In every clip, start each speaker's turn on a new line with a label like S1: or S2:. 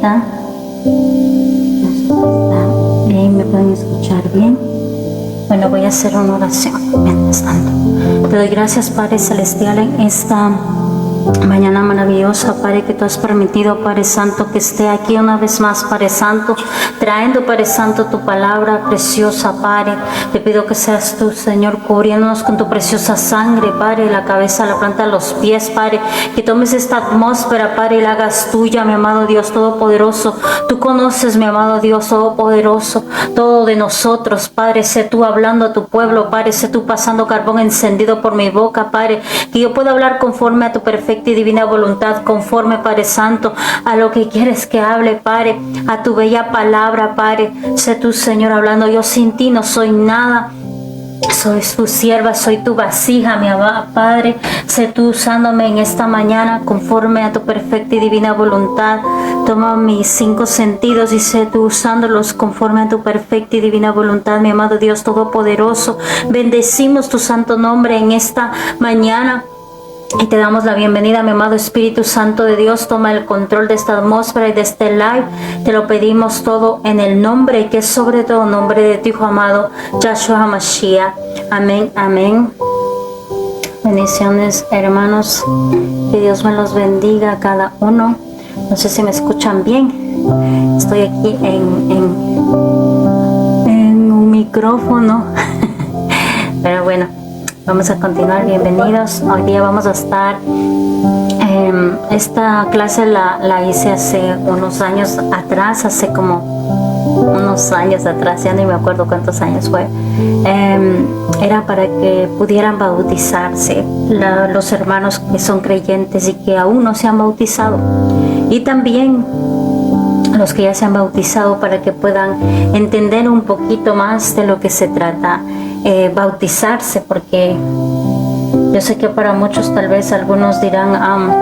S1: ahorita. Bien, ¿me pueden escuchar bien? Bueno, voy a hacer una oración mientras tanto. Te doy gracias, Padre Celestial, en esta mañana maravillosa, Padre, que tú has permitido, Padre Santo, que esté aquí una vez más, Padre Santo, trayendo, Padre Santo, tu palabra preciosa, Padre. Te pido que seas tú, Señor, cubriéndonos con tu preciosa sangre, Padre, la cabeza, la planta de los pies, Padre. Que tomes esta atmósfera, Padre, y la hagas tuya, mi amado Dios Todopoderoso. Tú conoces, mi amado Dios Todopoderoso, todo de nosotros, Padre. Sé tú hablando a tu pueblo, Padre. Sé tú pasando carbón encendido por mi boca, Padre. Que yo pueda hablar conforme a tu perfecta y divina voluntad, conforme, Padre Santo, a lo que quieres que hable, Padre, a tu bella palabra, Padre. Sé tú, Señor, hablando. Yo sin ti no soy nada. Soy tu sierva, soy tu vasija, mi amado Padre. Sé tú usándome en esta mañana conforme a tu perfecta y divina voluntad. Toma mis 5 sentidos y sé tú usándolos conforme a tu perfecta y divina voluntad, mi amado Dios Todopoderoso. Bendecimos tu santo nombre en esta mañana. Y te damos la bienvenida, mi amado Espíritu Santo de Dios. Toma el control de esta atmósfera y de este live. Te lo pedimos todo en el nombre, que es sobre todo nombre de tu Hijo amado, Yahshua Mashiach. Amén, amén. Bendiciones, hermanos. Que Dios me los bendiga a cada uno. No sé si me escuchan bien. Estoy aquí en un micrófono. Pero bueno. Vamos a continuar, bienvenidos. Hoy día vamos a estar, esta clase la hice hace unos años atrás, ya ni me acuerdo cuántos años fue. Era para que pudieran bautizarse los hermanos que son creyentes y que aún no se han bautizado. Y también los que ya se han bautizado, para que puedan entender un poquito más de lo que se trata bautizarse, porque yo sé que para muchos tal vez algunos dirán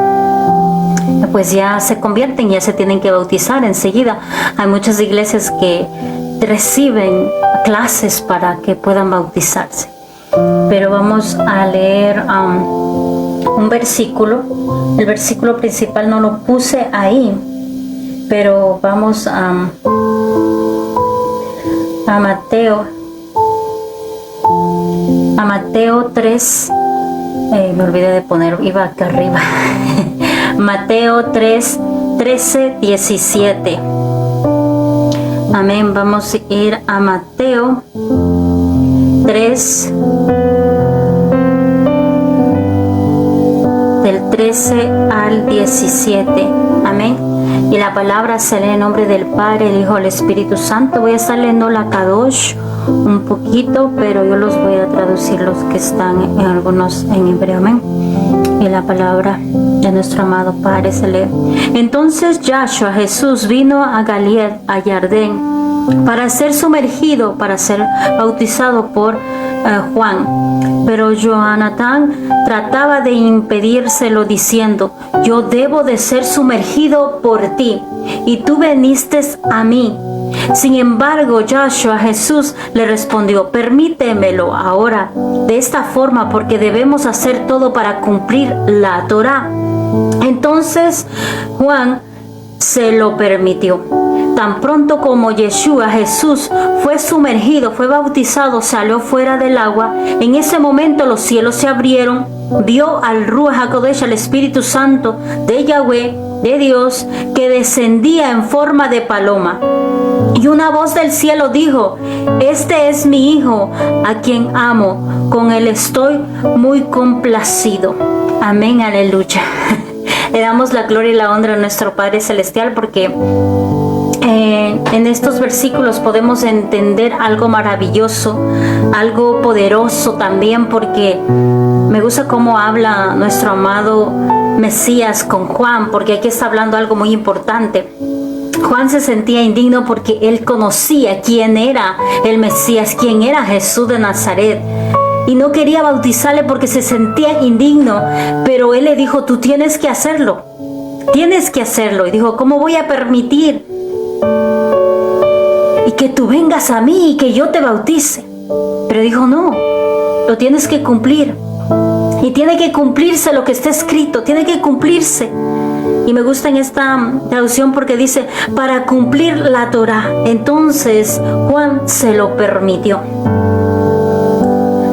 S1: pues ya se convierten, ya se tienen que bautizar enseguida. Hay muchas iglesias que reciben clases para que puedan bautizarse, pero vamos a leer un versículo. El versículo principal no lo puse ahí, pero vamos a Mateo 3, me olvidé de poner, iba acá arriba. Mateo 3, 13, 17. Amén. Vamos a ir a Mateo 3, del 13 al 17. Amén. Y la palabra se lee en nombre del Padre, el Hijo, el Espíritu Santo. Voy a estar leyendo la Kadosh un poquito, pero yo los voy a traducir los que están en algunos en hebreo. Amén. Y la palabra de nuestro amado Padre se lee. Entonces Yahshua, Jesús, vino a Galilea, a Jardín, para ser sumergido, para ser bautizado por Juan. Pero Jonatán trataba de impedírselo, diciendo: yo debo de ser sumergido por ti, y tú viniste a mí. Sin embargo, Yahshua, Jesús, le respondió: permítemelo ahora de esta forma, porque debemos hacer todo para cumplir la Torá. Entonces Juan se lo permitió. Tan pronto como Yeshua, Jesús, fue sumergido, fue bautizado, salió fuera del agua, en ese momento los cielos se abrieron, vio al Ruach HaKodesh, al Espíritu Santo de Yahweh, de Dios, que descendía en forma de paloma. Y una voz del cielo dijo: este es mi Hijo, a quien amo, con él estoy muy complacido. Amén, aleluya. Le damos la gloria y la honra a nuestro Padre Celestial, porque en estos versículos podemos entender algo maravilloso, algo poderoso también, porque me gusta cómo habla nuestro amado Mesías con Juan, porque aquí está hablando algo muy importante. Juan se sentía indigno porque él conocía quién era el Mesías, quién era Jesús de Nazaret, y no quería bautizarle porque se sentía indigno. Pero él le dijo: tú tienes que hacerlo, y dijo: ¿cómo voy a permitir y que tú vengas a mí y que yo te bautice? Pero dijo: no, lo tienes que cumplir, y tiene que cumplirse lo que está escrito, tiene que cumplirse. Y me gusta en esta traducción porque dice, para cumplir la Torá. Entonces Juan se lo permitió.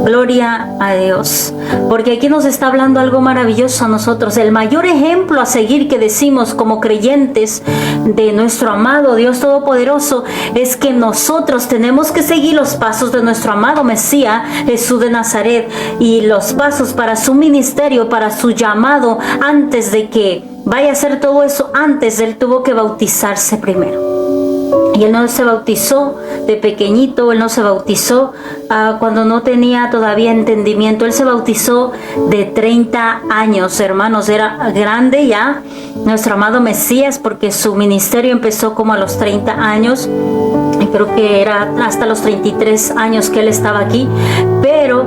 S1: Gloria a Dios, porque aquí nos está hablando algo maravilloso a nosotros. El mayor ejemplo a seguir que decimos como creyentes de nuestro amado Dios Todopoderoso es que nosotros tenemos que seguir los pasos de nuestro amado Mesías Jesús de Nazaret y los pasos para su ministerio, para su llamado. Antes de que vaya a hacer todo eso, antes él tuvo que bautizarse primero. Y él no se bautizó de pequeñito, él no se bautizó cuando no tenía todavía entendimiento. Él se bautizó de 30 años, hermanos. Era grande ya nuestro amado Mesías porque su ministerio empezó como a los 30 años. Y creo que era hasta los 33 años que él estaba aquí. Pero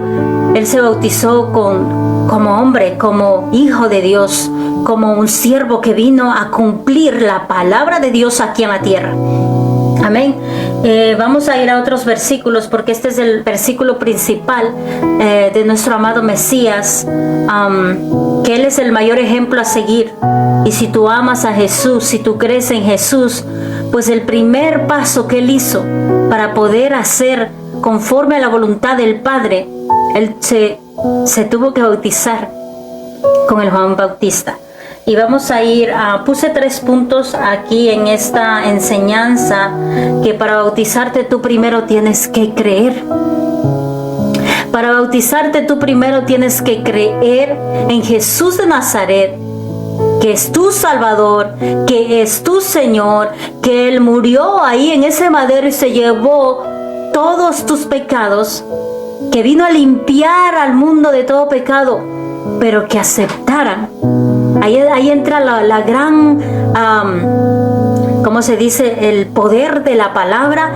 S1: él se bautizó como hombre, como hijo de Dios, como un siervo que vino a cumplir la palabra de Dios aquí en la tierra. Amén. Vamos a ir a otros versículos porque este es el versículo principal de nuestro amado Mesías, que Él es el mayor ejemplo a seguir. Y si tú amas a Jesús, si tú crees en Jesús, pues el primer paso que Él hizo para poder hacer conforme a la voluntad del Padre, Él se tuvo que bautizar con el Juan Bautista. Y vamos a ir puse 3 puntos aquí en esta enseñanza, que para bautizarte tú primero tienes que creer. Para bautizarte tú primero tienes que creer en Jesús de Nazaret, que es tu Salvador, que es tu Señor, que Él murió ahí en ese madero y se llevó todos tus pecados, que vino a limpiar al mundo de todo pecado, pero que aceptaran. Ahí entra la gran, ¿cómo se dice? El poder de la palabra,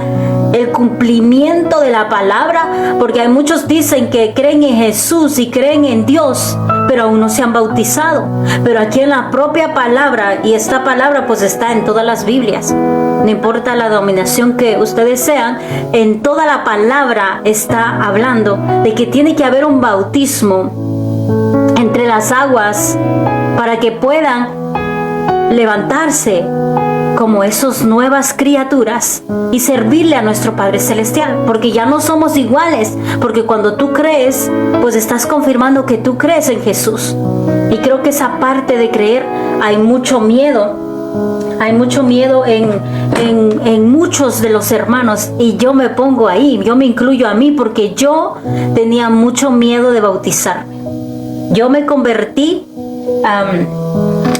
S1: el cumplimiento de la palabra, porque hay muchos dicen que creen en Jesús y creen en Dios, pero aún no se han bautizado. Pero aquí en la propia palabra, y esta palabra pues está en todas las Biblias, no importa la denominación que ustedes sean, en toda la palabra está hablando de que tiene que haber un bautismo entre las aguas para que puedan levantarse como esas nuevas criaturas y servirle a nuestro Padre Celestial, porque ya no somos iguales, porque cuando tú crees, pues estás confirmando que tú crees en Jesús. Y creo que esa parte de creer, hay mucho miedo en muchos de los hermanos, y yo me pongo ahí, yo me incluyo a mí, porque yo tenía mucho miedo de bautizarme. Yo me convertí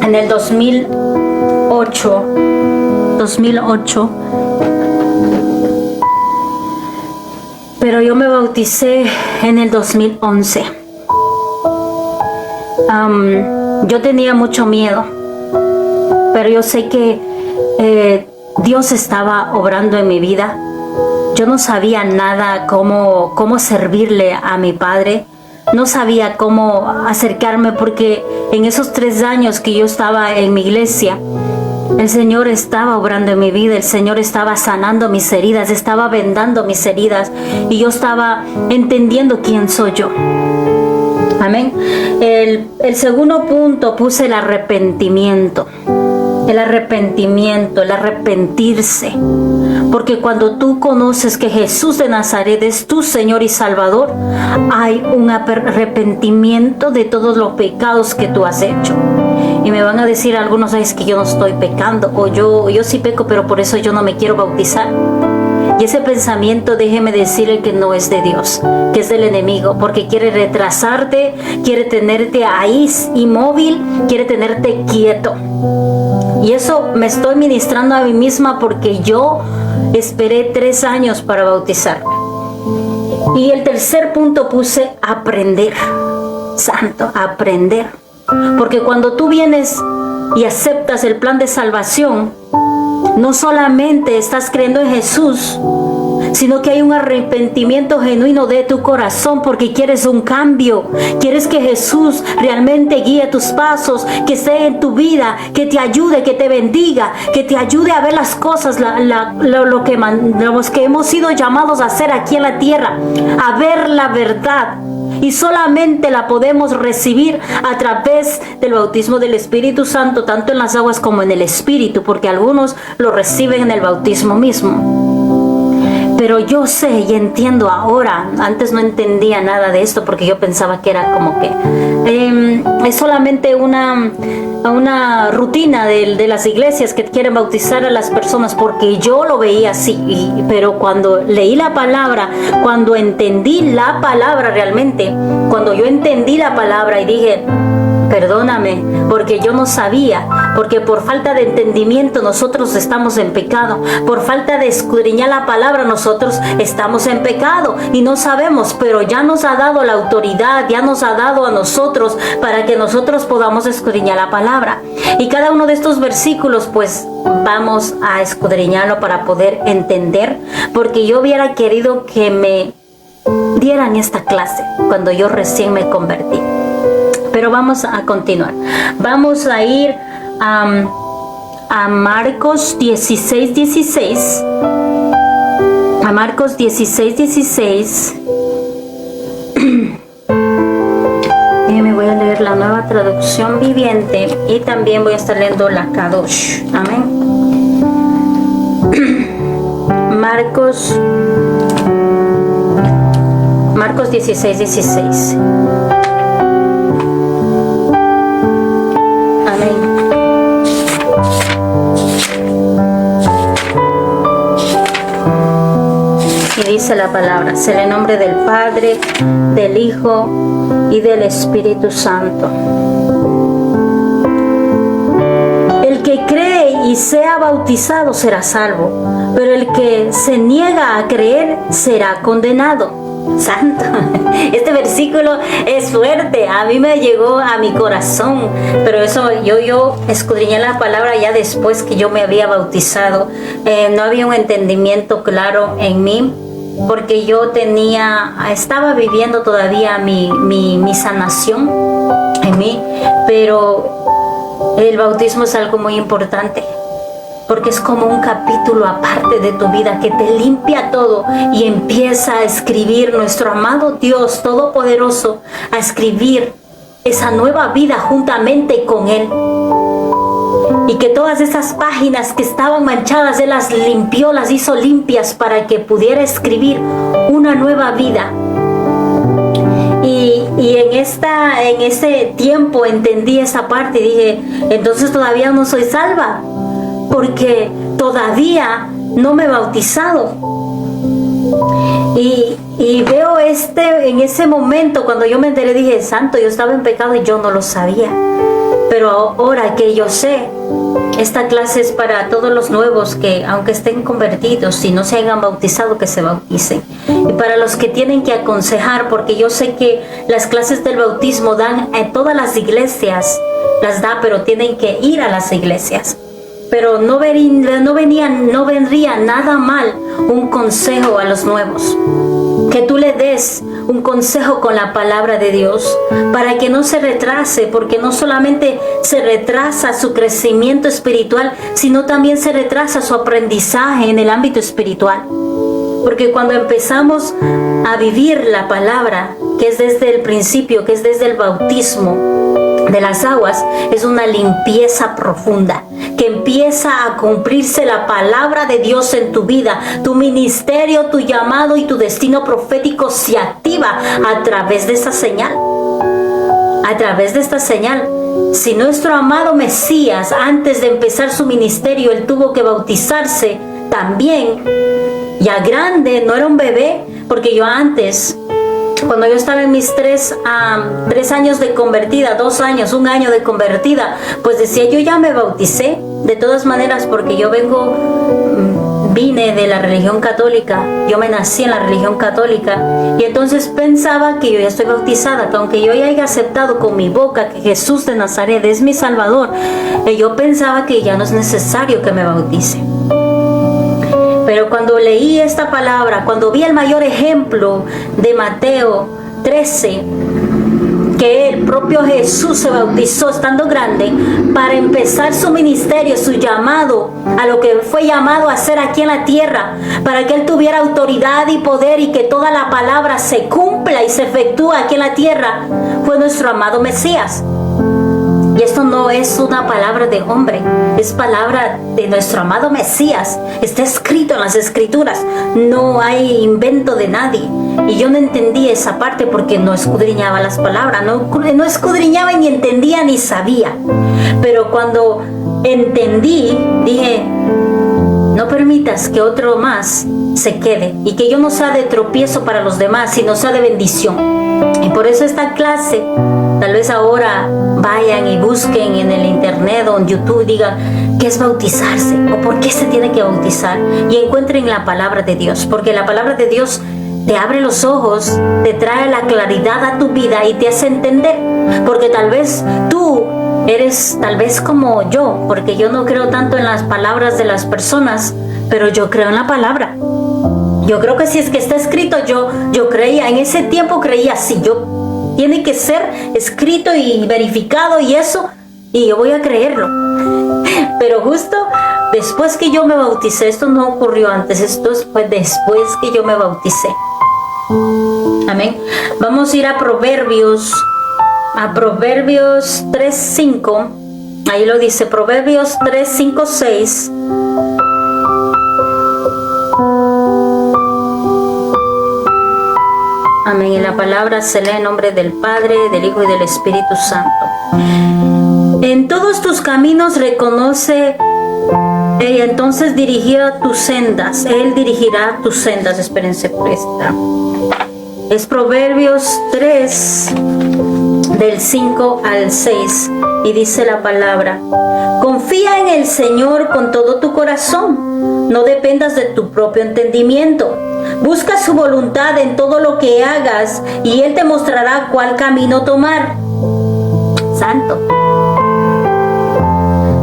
S1: en el 2008, pero yo me bauticé en el 2011. Yo tenía mucho miedo, pero yo sé que Dios estaba obrando en mi vida. Yo no sabía nada cómo servirle a mi Padre. No sabía cómo acercarme, porque en esos 3 años que yo estaba en mi iglesia, el Señor estaba obrando en mi vida, el Señor estaba sanando mis heridas, estaba vendando mis heridas, y yo estaba entendiendo quién soy yo. Amén. El segundo punto puse el arrepentimiento. El arrepentirse. Porque cuando tú conoces que Jesús de Nazaret es tu Señor y Salvador, hay un arrepentimiento de todos los pecados que tú has hecho. Y me van a decir algunos, es que yo no estoy pecando, o yo sí peco, pero por eso yo no me quiero bautizar. Y ese pensamiento, déjeme decirle que no es de Dios, que es del enemigo, porque quiere retrasarte, quiere tenerte ahí inmóvil, quiere tenerte quieto. Y eso me estoy ministrando a mí misma, porque yo esperé 3 años para bautizarme. Y el tercer punto puse aprender. Santo, aprender. Porque cuando tú vienes y aceptas el plan de salvación, no solamente estás creyendo en Jesús, sino que hay un arrepentimiento genuino de tu corazón, porque quieres un cambio, quieres que Jesús realmente guíe tus pasos, que esté en tu vida, que te ayude, que te bendiga, que te ayude a ver las cosas, los que hemos sido llamados a hacer aquí en la tierra, a ver la verdad. y solamente la podemos recibir a través del bautismo del Espíritu Santo, tanto en las aguas como en el Espíritu, porque algunos lo reciben en el bautismo mismo. Pero yo sé y entiendo ahora, antes no entendía nada de esto porque yo pensaba que era como que es solamente una rutina de las iglesias que quieren bautizar a las personas, porque yo lo veía así. Pero cuando leí la palabra, cuando entendí la palabra realmente, cuando yo entendí la palabra y dije, perdóname, porque yo no sabía, porque por falta de entendimiento nosotros estamos en pecado, por falta de escudriñar la palabra nosotros estamos en pecado y no sabemos, pero ya nos ha dado la autoridad, ya nos ha dado a nosotros para que nosotros podamos escudriñar la palabra. Y cada uno de estos versículos pues vamos a escudriñarlo para poder entender, porque yo hubiera querido que me dieran esta clase cuando yo recién me convertí. Pero vamos a continuar. Vamos a ir a Marcos 16:16. A Marcos 16:16. Y me voy a leer la Nueva Traducción Viviente y también voy a estar leyendo la Kadosh. Amén. Marcos 16:16. Y dice la palabra, en el nombre del Padre, del Hijo y del Espíritu Santo. El que cree y sea bautizado será salvo, pero el que se niega a creer será condenado. Santo, este versículo es fuerte, a mí me llegó a mi corazón, pero eso yo escudriñé la palabra ya después que yo me había bautizado. No había un entendimiento claro en mí, porque yo estaba viviendo todavía mi sanación en mí, pero el bautismo es algo muy importante. Porque es como un capítulo aparte de tu vida que te limpia todo y empieza a escribir nuestro amado Dios Todopoderoso, a escribir esa nueva vida juntamente con Él. Y que todas esas páginas que estaban manchadas, Él las limpió, las hizo limpias para que pudiera escribir una nueva vida. Y en ese tiempo entendí esa parte y dije, entonces todavía no soy salva, porque todavía no me he bautizado. Y veo en ese momento cuando yo me enteré, dije, santo, yo estaba en pecado y yo no lo sabía. Pero ahora que yo sé, esta clase es para todos los nuevos que, aunque estén convertidos y no se hayan bautizado, que se bauticen. Y para los que tienen que aconsejar, porque yo sé que las clases del bautismo dan en todas las iglesias, las da, pero tienen que ir a las iglesias. Pero no vendría nada mal un consejo a los nuevos. Que tú le des un consejo con la palabra de Dios para que no se retrase, porque no solamente se retrasa su crecimiento espiritual, sino también se retrasa su aprendizaje en el ámbito espiritual. Porque cuando empezamos a vivir la palabra, que es desde el principio, que es desde el bautismo de las aguas, es una limpieza profunda, que empieza a cumplirse la palabra de Dios en tu vida. Tu ministerio, tu llamado y tu destino profético se activa a través de esa señal. A través de esta señal. Si nuestro amado Mesías, antes de empezar su ministerio, él tuvo que bautizarse también, ya grande, no era un bebé, porque yo antes, cuando yo estaba en mis 3 años de convertida, 2 años, 1 año de convertida, pues decía, yo ya me bauticé. De todas maneras, porque yo vine de la religión católica, yo me nací en la religión católica, y entonces pensaba que yo ya estoy bautizada, que aunque yo ya haya aceptado con mi boca que Jesús de Nazaret es mi Salvador, yo pensaba que ya no es necesario que me bautice. Pero cuando leí esta palabra, cuando vi el mayor ejemplo de Mateo 13, que el propio Jesús se bautizó estando grande para empezar su ministerio, su llamado, a lo que fue llamado a hacer aquí en la tierra, para que Él tuviera autoridad y poder y que toda la palabra se cumpla y se efectúe aquí en la tierra, fue nuestro amado Mesías. Y esto no es una palabra de hombre, es palabra de nuestro amado Mesías. Está escrito en las Escrituras, no hay invento de nadie. Y yo no entendía esa parte porque no escudriñaba las palabras, no escudriñaba ni entendía ni sabía. Pero cuando entendí, dije, no permitas que otro más se quede y que yo no sea de tropiezo para los demás, sino sea de bendición. Y por eso esta clase, tal vez ahora vayan y busquen en el internet o en YouTube, digan qué es bautizarse o por qué se tiene que bautizar, y encuentren la palabra de Dios, porque la palabra de Dios te abre los ojos, te trae la claridad a tu vida y te hace entender, porque tal vez tú eres tal vez como yo, porque yo no creo tanto en las palabras de las personas, pero yo creo en la palabra. Yo creo que si es que está escrito, yo creía, en ese tiempo creía así, tiene que ser escrito y verificado y eso, y yo voy a creerlo. Pero justo después que yo me bauticé, esto no ocurrió antes, esto fue después que yo me bauticé. Amén. Vamos a ir a Proverbios 3:5. Ahí lo dice, Proverbios 3:5, 6. Amén. Y la palabra se lee en nombre del Padre, del Hijo y del Espíritu Santo. En todos tus caminos reconoce, y entonces dirigirá tus sendas. Él dirigirá tus sendas. Espérense por esta. Es Proverbios 3, del 5 al 6. Y dice la palabra: confía en el Señor con todo tu corazón. No dependas de tu propio entendimiento. Busca su voluntad en todo lo que hagas y Él te mostrará cuál camino tomar. Santo.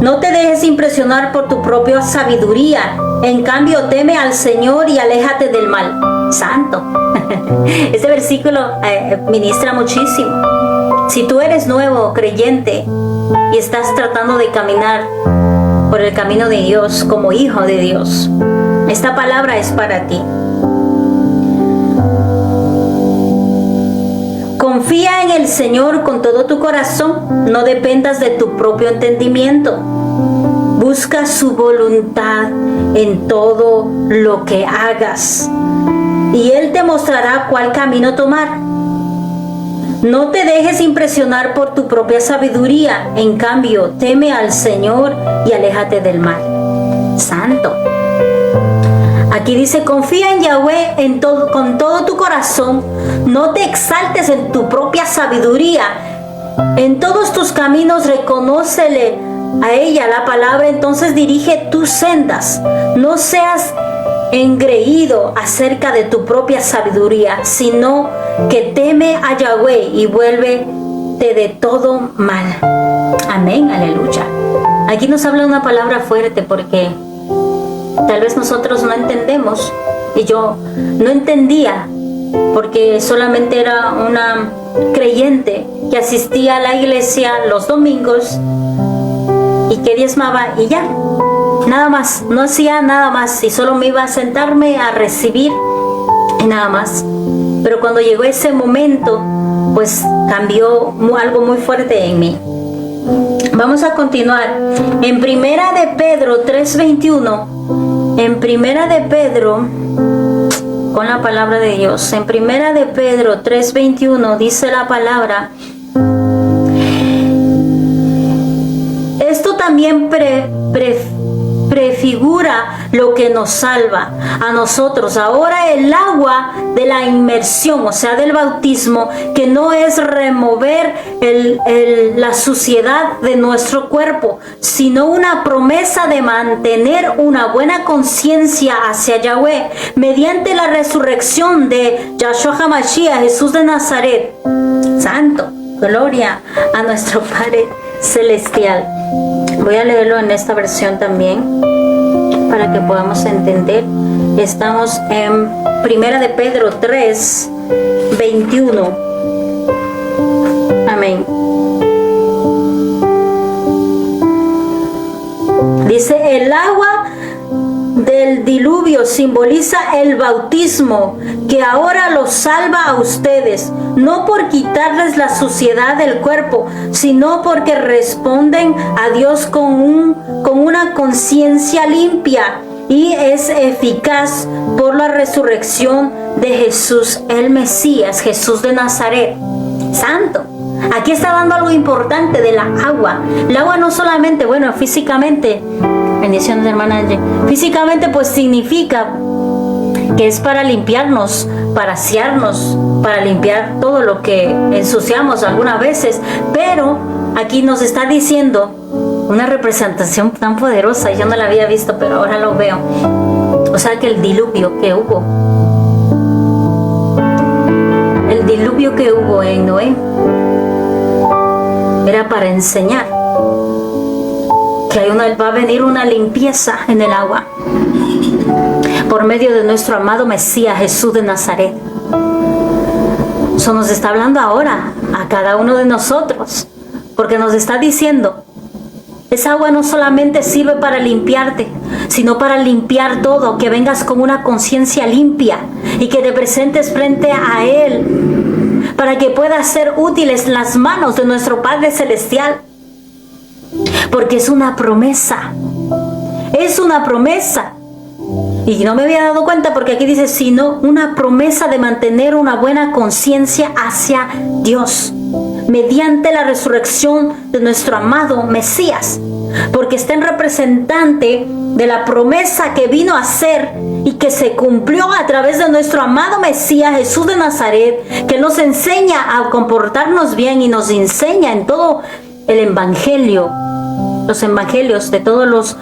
S1: No te dejes impresionar por tu propia sabiduría. En cambio, teme al Señor y aléjate del mal. Santo. Este versículo ministra muchísimo. Si tú eres nuevo creyente y estás tratando de caminar por el camino de Dios como hijo de Dios, esta palabra es para ti. Confía en el Señor con todo tu corazón, no dependas de tu propio entendimiento. Busca su voluntad en todo lo que hagas y Él te mostrará cuál camino tomar. No te dejes impresionar por tu propia sabiduría, en cambio, teme al Señor y aléjate del mal. Santo. Aquí dice, confía en Yahweh con todo tu corazón, no te exaltes en tu propia sabiduría, en todos tus caminos reconócele a ella la palabra, entonces dirige tus sendas. No seas engreído acerca de tu propia sabiduría, sino que teme a Yahweh y vuélvete de todo mal. Amén, aleluya. Aquí nos habla una palabra fuerte porque tal vez nosotros no entendemos, y yo no entendía porque solamente era una creyente que asistía a la iglesia los domingos y que diezmaba y ya, nada más, no hacía nada más y solo me iba a sentarme a recibir y nada más. Pero cuando llegó ese momento, pues cambió algo muy fuerte en mí. Vamos a continuar en Primera de Pedro 3:21. En Primera de Pedro, con la palabra de Dios, en Primera de Pedro 3:21 dice la palabra: esto también prefigura lo que nos salva a nosotros. Ahora el agua de la inmersión, o sea, del bautismo, que no es remover la suciedad de nuestro cuerpo, sino una promesa de mantener una buena conciencia hacia Yahweh mediante la resurrección de Yahshua HaMashiach, Jesús de Nazaret. Santo, gloria a nuestro Padre Celestial. Voy a leerlo en esta versión también para que podamos entender. Estamos en Primera de Pedro 3:21. Amén. Amén. Dice, el agua del diluvio simboliza el bautismo que ahora los salva a ustedes, no por quitarles la suciedad del cuerpo, sino porque responden a Dios con una conciencia limpia y es eficaz por la resurrección de Jesús, el Mesías, Jesús de Nazaret. Santo. Aquí está dando algo importante de la agua. El agua no solamente, bueno, físicamente, bendiciones hermana Angie, físicamente pues significa que es para limpiarnos, para asearnos, para limpiar todo lo que ensuciamos algunas veces, pero aquí nos está diciendo una representación tan poderosa, yo no la había visto, pero ahora lo veo. O sea que el diluvio que hubo en Noé era para enseñar que va a venir una limpieza en el agua por medio de nuestro amado Mesías Jesús de Nazaret. Eso nos está hablando ahora a cada uno de nosotros, porque nos está diciendo, esa agua no solamente sirve para limpiarte, sino para limpiar todo, que vengas con una conciencia limpia y que te presentes frente a Él, para que puedas ser útiles en las manos de nuestro Padre Celestial. Porque es una promesa. Es una promesa. Y no me había dado cuenta porque aquí dice, sino una promesa de mantener una buena conciencia hacia Dios, mediante la resurrección de nuestro amado Mesías. Porque está en representante de la promesa que vino a ser y que se cumplió a través de nuestro amado Mesías Jesús de Nazaret, que nos enseña a comportarnos bien y nos enseña en todo el evangelio, los evangelios de todos los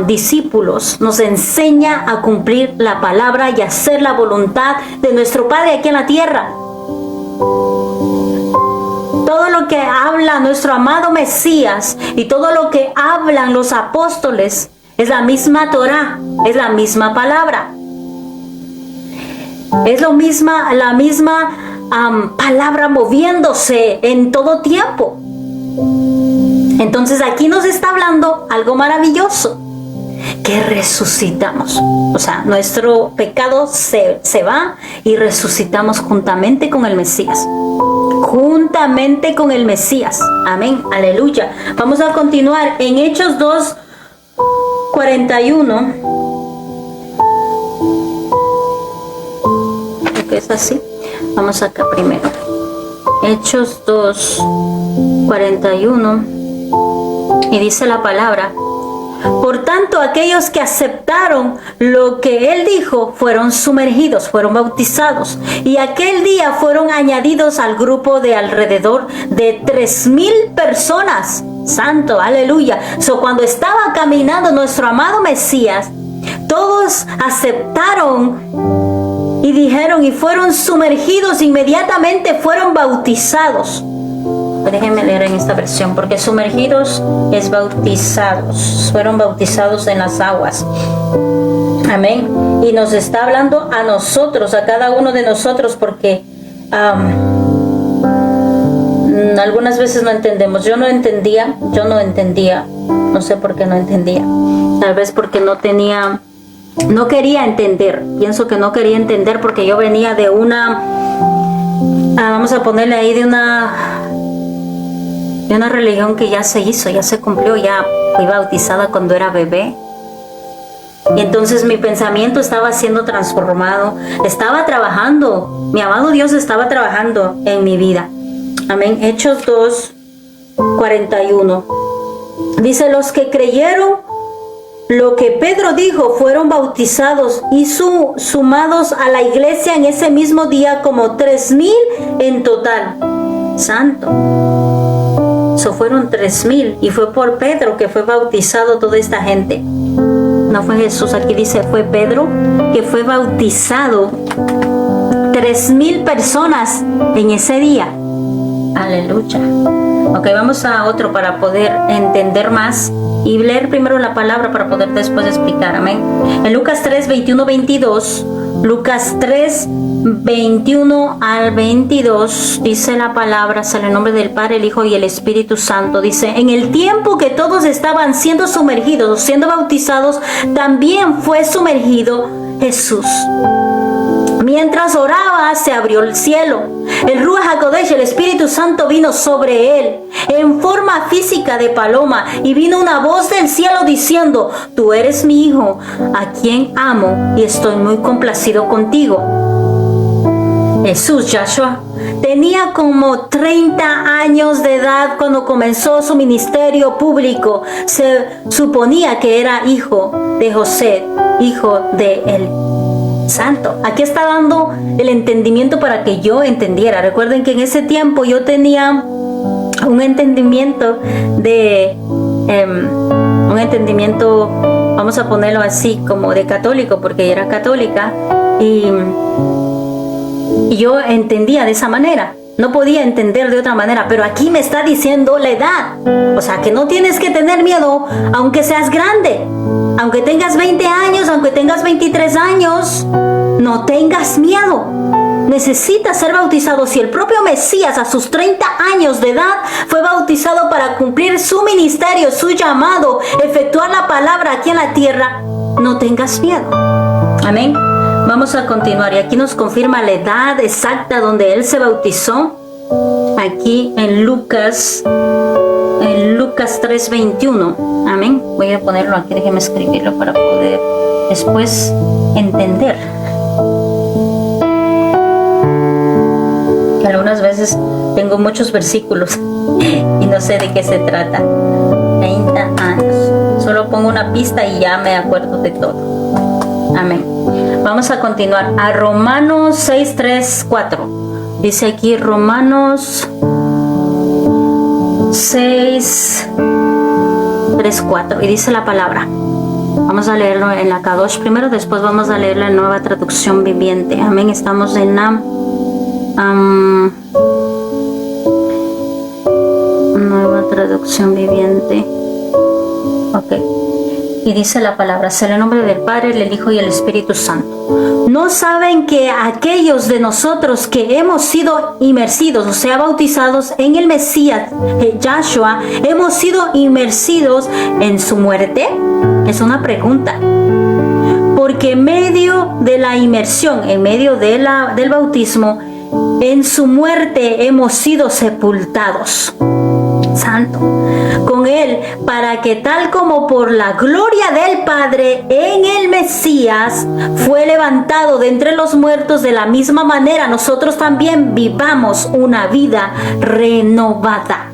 S1: discípulos, nos enseña a cumplir la palabra y hacer la voluntad de nuestro Padre aquí en la tierra. Todo lo que habla nuestro amado Mesías y todo lo que hablan los apóstoles es la misma Torá, es la misma palabra. Es la misma palabra moviéndose en todo tiempo. Entonces aquí nos está hablando algo maravilloso, que resucitamos. O sea, nuestro pecado se va y resucitamos juntamente con el Mesías. Juntamente con el Mesías. Amén. Aleluya. Vamos a continuar en Hechos 2:41. Creo que es así. Vamos acá primero. Hechos 2:41. Y dice la palabra: por tanto, aquellos que aceptaron lo que él dijo fueron sumergidos, fueron bautizados. Y aquel día fueron añadidos al grupo de alrededor de 3,000 personas. Santo, aleluya. Cuando estaba caminando nuestro amado Mesías, todos aceptaron y dijeron y fueron sumergidos, inmediatamente fueron bautizados. Déjenme leer en esta versión, porque sumergidos es bautizados, fueron bautizados en las aguas. Amén. Y nos está hablando a nosotros, a cada uno de nosotros, porque algunas veces no entendemos. Yo no entendía, no sé por qué no entendía, tal vez porque no quería entender. Pienso que no quería entender porque yo venía de vamos a ponerle ahí, de una religión que ya se hizo, ya se cumplió, ya fui bautizada cuando era bebé. Y entonces mi pensamiento estaba siendo transformado, estaba trabajando, mi amado Dios estaba trabajando en mi vida. Amén. Hechos 2:41. Dice: los que creyeron lo que Pedro dijo fueron bautizados y sumados a la iglesia en ese mismo día, como 3,000 en total. Santo. Fueron 3,000 y fue por Pedro que fue bautizado toda esta gente. No fue Jesús, aquí dice fue Pedro que fue bautizado. 3,000 personas en ese día. Aleluya. Ok, vamos a otro para poder entender más y leer primero la palabra para poder después explicar. Amén. En Lucas 3:21-22, Lucas 3, 21 al 22, dice la palabra, en el nombre del Padre, el Hijo y el Espíritu Santo. Dice, en el tiempo que todos estaban siendo sumergidos, siendo bautizados, también fue sumergido Jesús. Mientras oraba, se abrió el cielo. El Ruach HaKodesh, el Espíritu Santo, vino sobre él en forma física de paloma, y vino una voz del cielo diciendo, tú eres mi Hijo, a quien amo, y estoy muy complacido contigo. Jesús, Yahshua, tenía como 30 años de edad cuando comenzó su ministerio público. Se suponía que era hijo de José, hijo de él. Santo. Aquí está dando el entendimiento para que yo entendiera. Recuerden que en ese tiempo yo tenía un entendimiento vamos a ponerlo así, como de católico, porque yo era católica, y yo entendía de esa manera. No podía entender de otra manera, pero aquí me está diciendo la edad. O sea, que no tienes que tener miedo, aunque seas grande. Aunque tengas 20 años, aunque tengas 23 años, no tengas miedo. Necesitas ser bautizado. Si el propio Mesías a sus 30 años de edad fue bautizado para cumplir su ministerio, su llamado, efectuar la palabra aquí en la tierra, no tengas miedo. Amén. Vamos a continuar, y aquí nos confirma la edad exacta donde él se bautizó. Aquí en Lucas 3:21. Amén. Voy a ponerlo aquí, déjeme escribirlo para poder después entender. Que algunas veces tengo muchos versículos y no sé de qué se trata. 30 años. Solo pongo una pista y ya me acuerdo de todo. Amén. Vamos a continuar a Romanos 6, 3, 4. Dice aquí Romanos 6, 3, 4. Y dice la palabra. Vamos a leerlo en la Kadosh primero, después vamos a leer la nueva traducción viviente. Amén. Estamos en la nueva traducción viviente. Ok. Y dice la palabra, en el nombre del Padre, el Hijo y el Espíritu Santo. ¿No saben que aquellos de nosotros que hemos sido inmersidos, o sea, bautizados en el Mesías, Yahshua, hemos sido inmersidos en su muerte? Es una pregunta. Porque en medio de la inmersión, en medio de del bautismo, en su muerte hemos sido sepultados. Santo, con él, para que tal como por la gloria del Padre en el Mesías fue levantado de entre los muertos, de la misma manera nosotros también vivamos una vida renovada.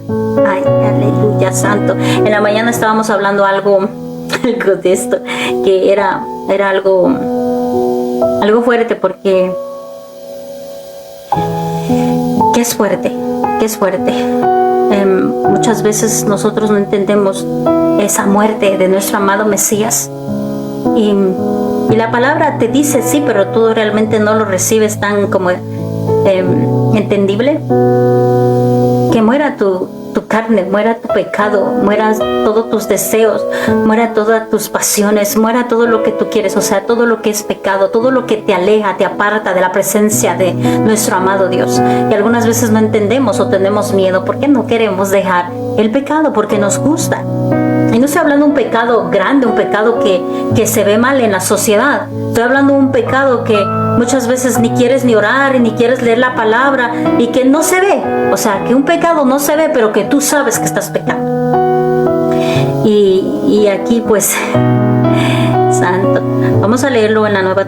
S1: Ay, aleluya, Santo. En la mañana estábamos hablando algo de esto, que era algo fuerte, porque ¿qué es fuerte? ¿Qué es fuerte? Muchas veces nosotros no entendemos esa muerte de nuestro amado Mesías, y la palabra te dice sí, pero tú realmente no lo recibes tan como entendible. Que muera tu carne, muera tu pecado, muera todos tus deseos, muera todas tus pasiones, muera todo lo que tú quieres, o sea, todo lo que es pecado, todo lo que te aleja, te aparta de la presencia de nuestro amado Dios. Y algunas veces no entendemos o tenemos miedo porque no queremos dejar el pecado, porque nos gusta. Y no estoy hablando de un pecado grande, un pecado que se ve mal en la sociedad. Estoy hablando de un pecado que muchas veces ni quieres ni orar, ni quieres leer la palabra, y que no se ve. O sea, que un pecado no se ve, pero que tú sabes que estás pecando. Y aquí pues, Santo. Vamos a leerlo en la nueva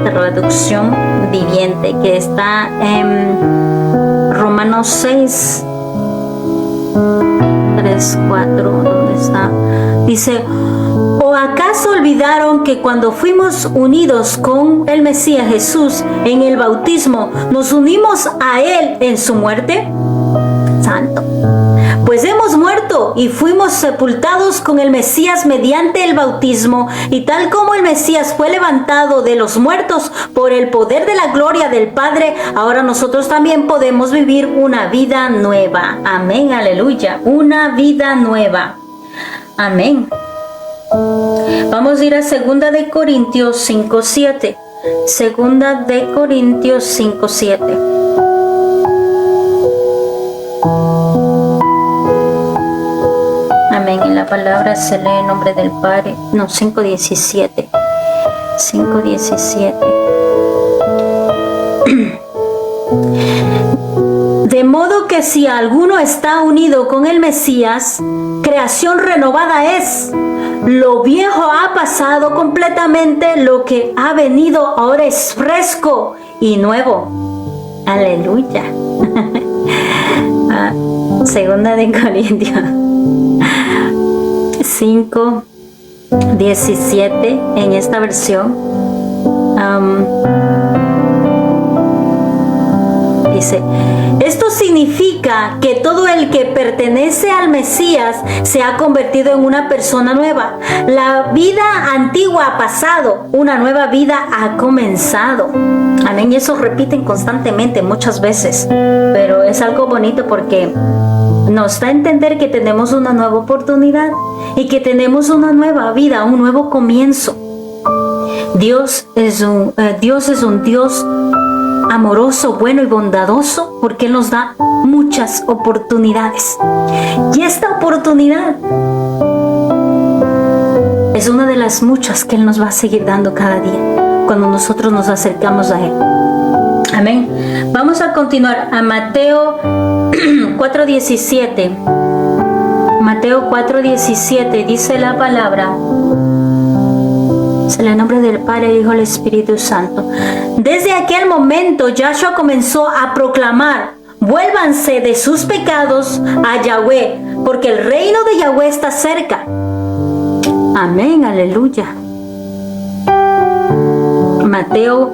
S1: traducción viviente, que está en Romanos 6, 3, 4, ¿dónde está? Dice, ¿o acaso olvidaron que cuando fuimos unidos con el Mesías Jesús en el bautismo, nos unimos a Él en su muerte? Santo. Pues hemos muerto y fuimos sepultados con el Mesías mediante el bautismo, y tal como el Mesías fue levantado de los muertos por el poder de la gloria del Padre, ahora nosotros también podemos vivir una vida nueva. Amén, aleluya, una vida nueva. Amén. Vamos a ir a 2 de Corintios 5:7. 2 de Corintios 5:7. Amén. En la palabra se lee en nombre del Padre. No, 5:17. 5:17. De modo que si alguno está unido con el Mesías, creación renovada es. Lo viejo ha pasado completamente, lo que ha venido ahora es fresco y nuevo. Aleluya. Segunda de Corintios 5:17 en esta versión. Dice, esto significa que todo el que pertenece al Mesías se ha convertido en una persona nueva. La vida antigua ha pasado, una nueva vida ha comenzado. Amén. Y eso repiten constantemente muchas veces, pero es algo bonito porque nos da a entender que tenemos una nueva oportunidad y que tenemos una nueva vida, un nuevo comienzo. Dios es un Dios amoroso, bueno y bondadoso, porque Él nos da muchas oportunidades. Y esta oportunidad es una de las muchas que Él nos va a seguir dando cada día, cuando nosotros nos acercamos a Él. Amén. Vamos a continuar a Mateo 4:17. Mateo 4:17 dice la palabra. En el nombre del Padre, el Hijo y el Espíritu Santo. Desde aquel momento, Yahshua comenzó a proclamar: vuélvanse de sus pecados a Yahweh, porque el reino de Yahweh está cerca. Amén, aleluya. Mateo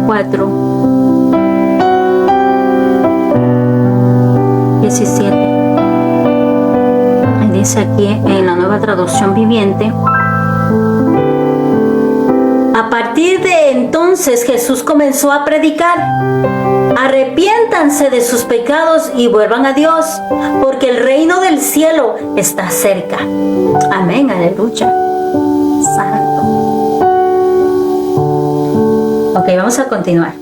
S1: 4:17. Dice aquí en la Nueva Traducción Viviente: a partir de entonces Jesús comenzó a predicar: arrepiéntanse de sus pecados y vuelvan a Dios, porque el reino del cielo está cerca. Amén, aleluya. Santo. Ok, vamos a continuar.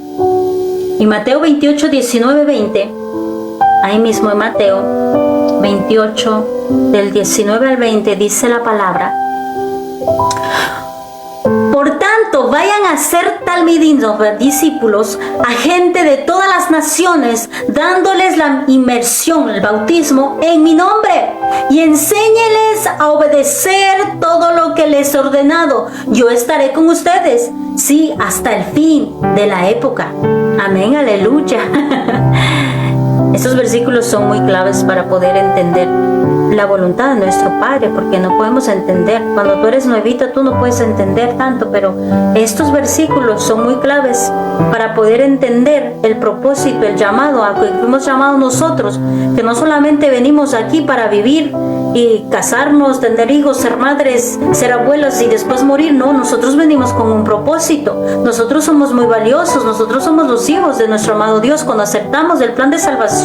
S1: Y Mateo 28, 19, 20. Ahí mismo en Mateo 28, del 19 al 20, dice la palabra: por tanto, vayan a ser talmidim, discípulos, a gente de todas las naciones, dándoles la inmersión, el bautismo, en mi nombre, y enséñeles a obedecer todo lo que les he ordenado. Yo estaré con ustedes, sí, hasta el fin de la época. Amén, aleluya. Estos versículos son muy claves para poder entender la voluntad de nuestro Padre, porque no podemos entender. Cuando tú eres nuevita, tú no puedes entender tanto, pero estos versículos son muy claves para poder entender el propósito, el llamado a que fuimos llamados nosotros, que no solamente venimos aquí para vivir y casarnos, tener hijos, ser madres, ser abuelas y después morir. No, nosotros venimos con un propósito. Nosotros somos muy valiosos, nosotros somos los hijos de nuestro amado Dios. Cuando aceptamos el plan de salvación,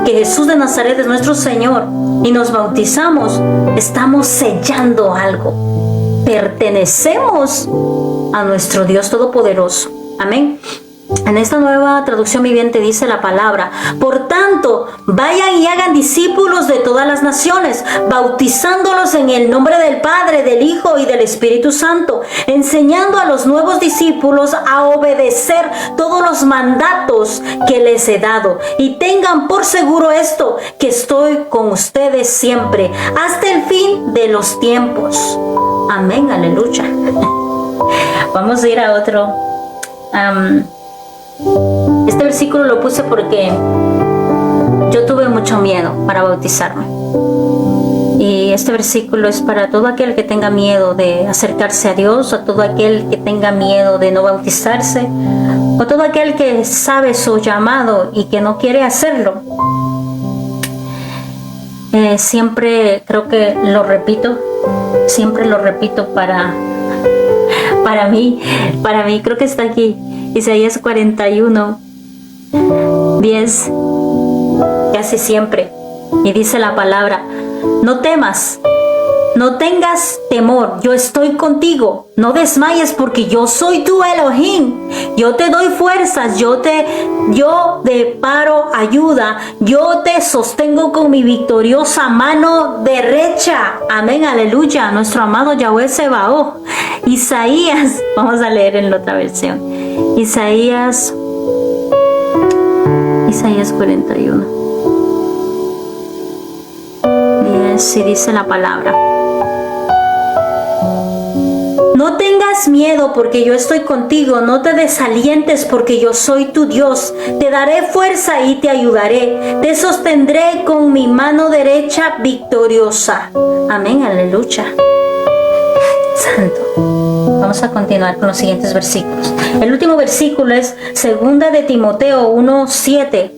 S1: que Jesús de Nazaret es nuestro Señor, y nos bautizamos, estamos sellando algo. Pertenecemos a nuestro Dios Todopoderoso. Amén. En esta Nueva Traducción Viviente dice la palabra: por tanto, vayan y hagan discípulos de todas las naciones, bautizándolos en el nombre del Padre, del Hijo y del Espíritu Santo, enseñando a los nuevos discípulos a obedecer todos los mandatos que les he dado. Y tengan por seguro esto, que estoy con ustedes siempre, hasta el fin de los tiempos. Amén, aleluya. Vamos a ir a otro. Este versículo lo puse porque yo tuve mucho miedo para bautizarme. Y este versículo es para todo aquel que tenga miedo de acercarse a Dios, o todo aquel que tenga miedo de no bautizarse, o todo aquel que sabe su llamado y que no quiere hacerlo. Siempre creo que lo repito, siempre lo repito para mí, creo que está aquí. Isaías 41, 10, casi siempre. Y dice la palabra, no temas, no tengas temor, yo estoy contigo, no desmayes porque yo soy tu Elohim, yo te doy fuerzas, yo te paro ayuda, yo te sostengo con mi victoriosa mano derecha. Amén, aleluya, nuestro amado Yahweh Sebaoth. Isaías, vamos a leer en la otra versión, Isaías 41. Y dice la palabra, no tengas miedo porque yo estoy contigo, no te desalientes porque yo soy tu Dios, te daré fuerza y te ayudaré, te sostendré con mi mano derecha victoriosa. Amén, aleluya. Santo. Vamos a continuar con los siguientes versículos. El último versículo es 2 de Timoteo 1:7.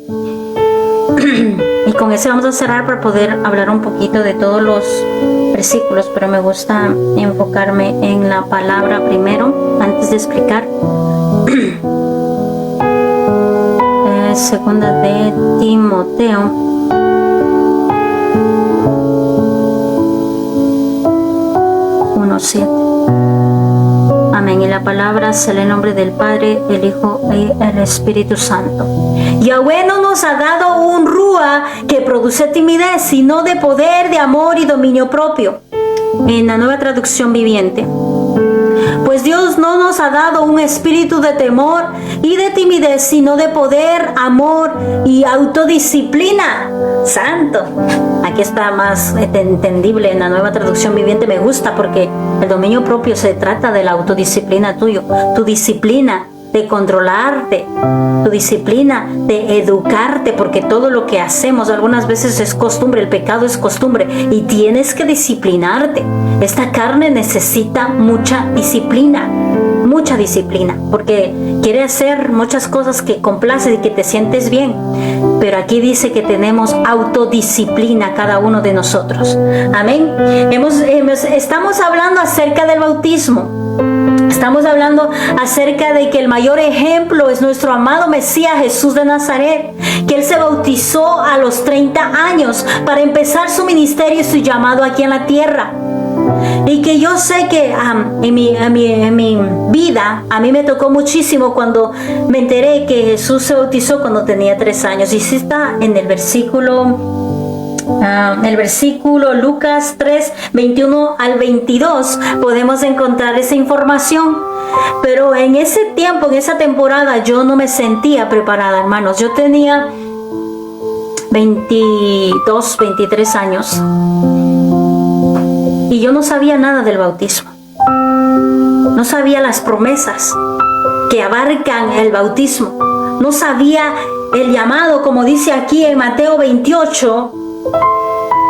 S1: Y con ese vamos a cerrar para poder hablar un poquito de todos los versículos, pero me gusta enfocarme en la palabra primero, antes de explicar. Segunda de Timoteo 1:7. Amén. Y la palabra se lee en nombre del Padre, el Hijo y el Espíritu Santo. Yahweh no nos ha dado un rúa que produce timidez, sino de poder, de amor y dominio propio. En la Nueva Traducción Viviente. Pues Dios no nos ha dado un espíritu de temor y de timidez, sino de poder, amor y autodisciplina. Santo. Aquí está más entendible en la Nueva Traducción Viviente. Me gusta porque el dominio propio se trata de la autodisciplina tuyo. Tu disciplina de controlarte, tu disciplina de educarte, porque todo lo que hacemos algunas veces es costumbre, el pecado es costumbre y tienes que disciplinarte. Esta carne necesita mucha disciplina, porque quiere hacer muchas cosas que complaces y que te sientes bien, pero aquí dice que tenemos autodisciplina cada uno de nosotros. Amén. Estamos hablando acerca del bautismo. Estamos hablando acerca de que el mayor ejemplo es nuestro amado Mesías Jesús de Nazaret, que Él se bautizó a los 30 años para empezar su ministerio y su llamado aquí en la tierra. Y que yo sé que en mi vida, a mí me tocó muchísimo cuando me enteré que Jesús se bautizó cuando tenía 3 años. Y sí está en el versículo Lucas 3, 21 al 22, podemos encontrar esa información. Pero en ese tiempo, en esa temporada, yo no me sentía preparada, hermanos. Yo tenía 22, 23 años y yo no sabía nada del bautismo. No sabía las promesas que abarcan el bautismo. No sabía el llamado, como dice aquí en Mateo 28.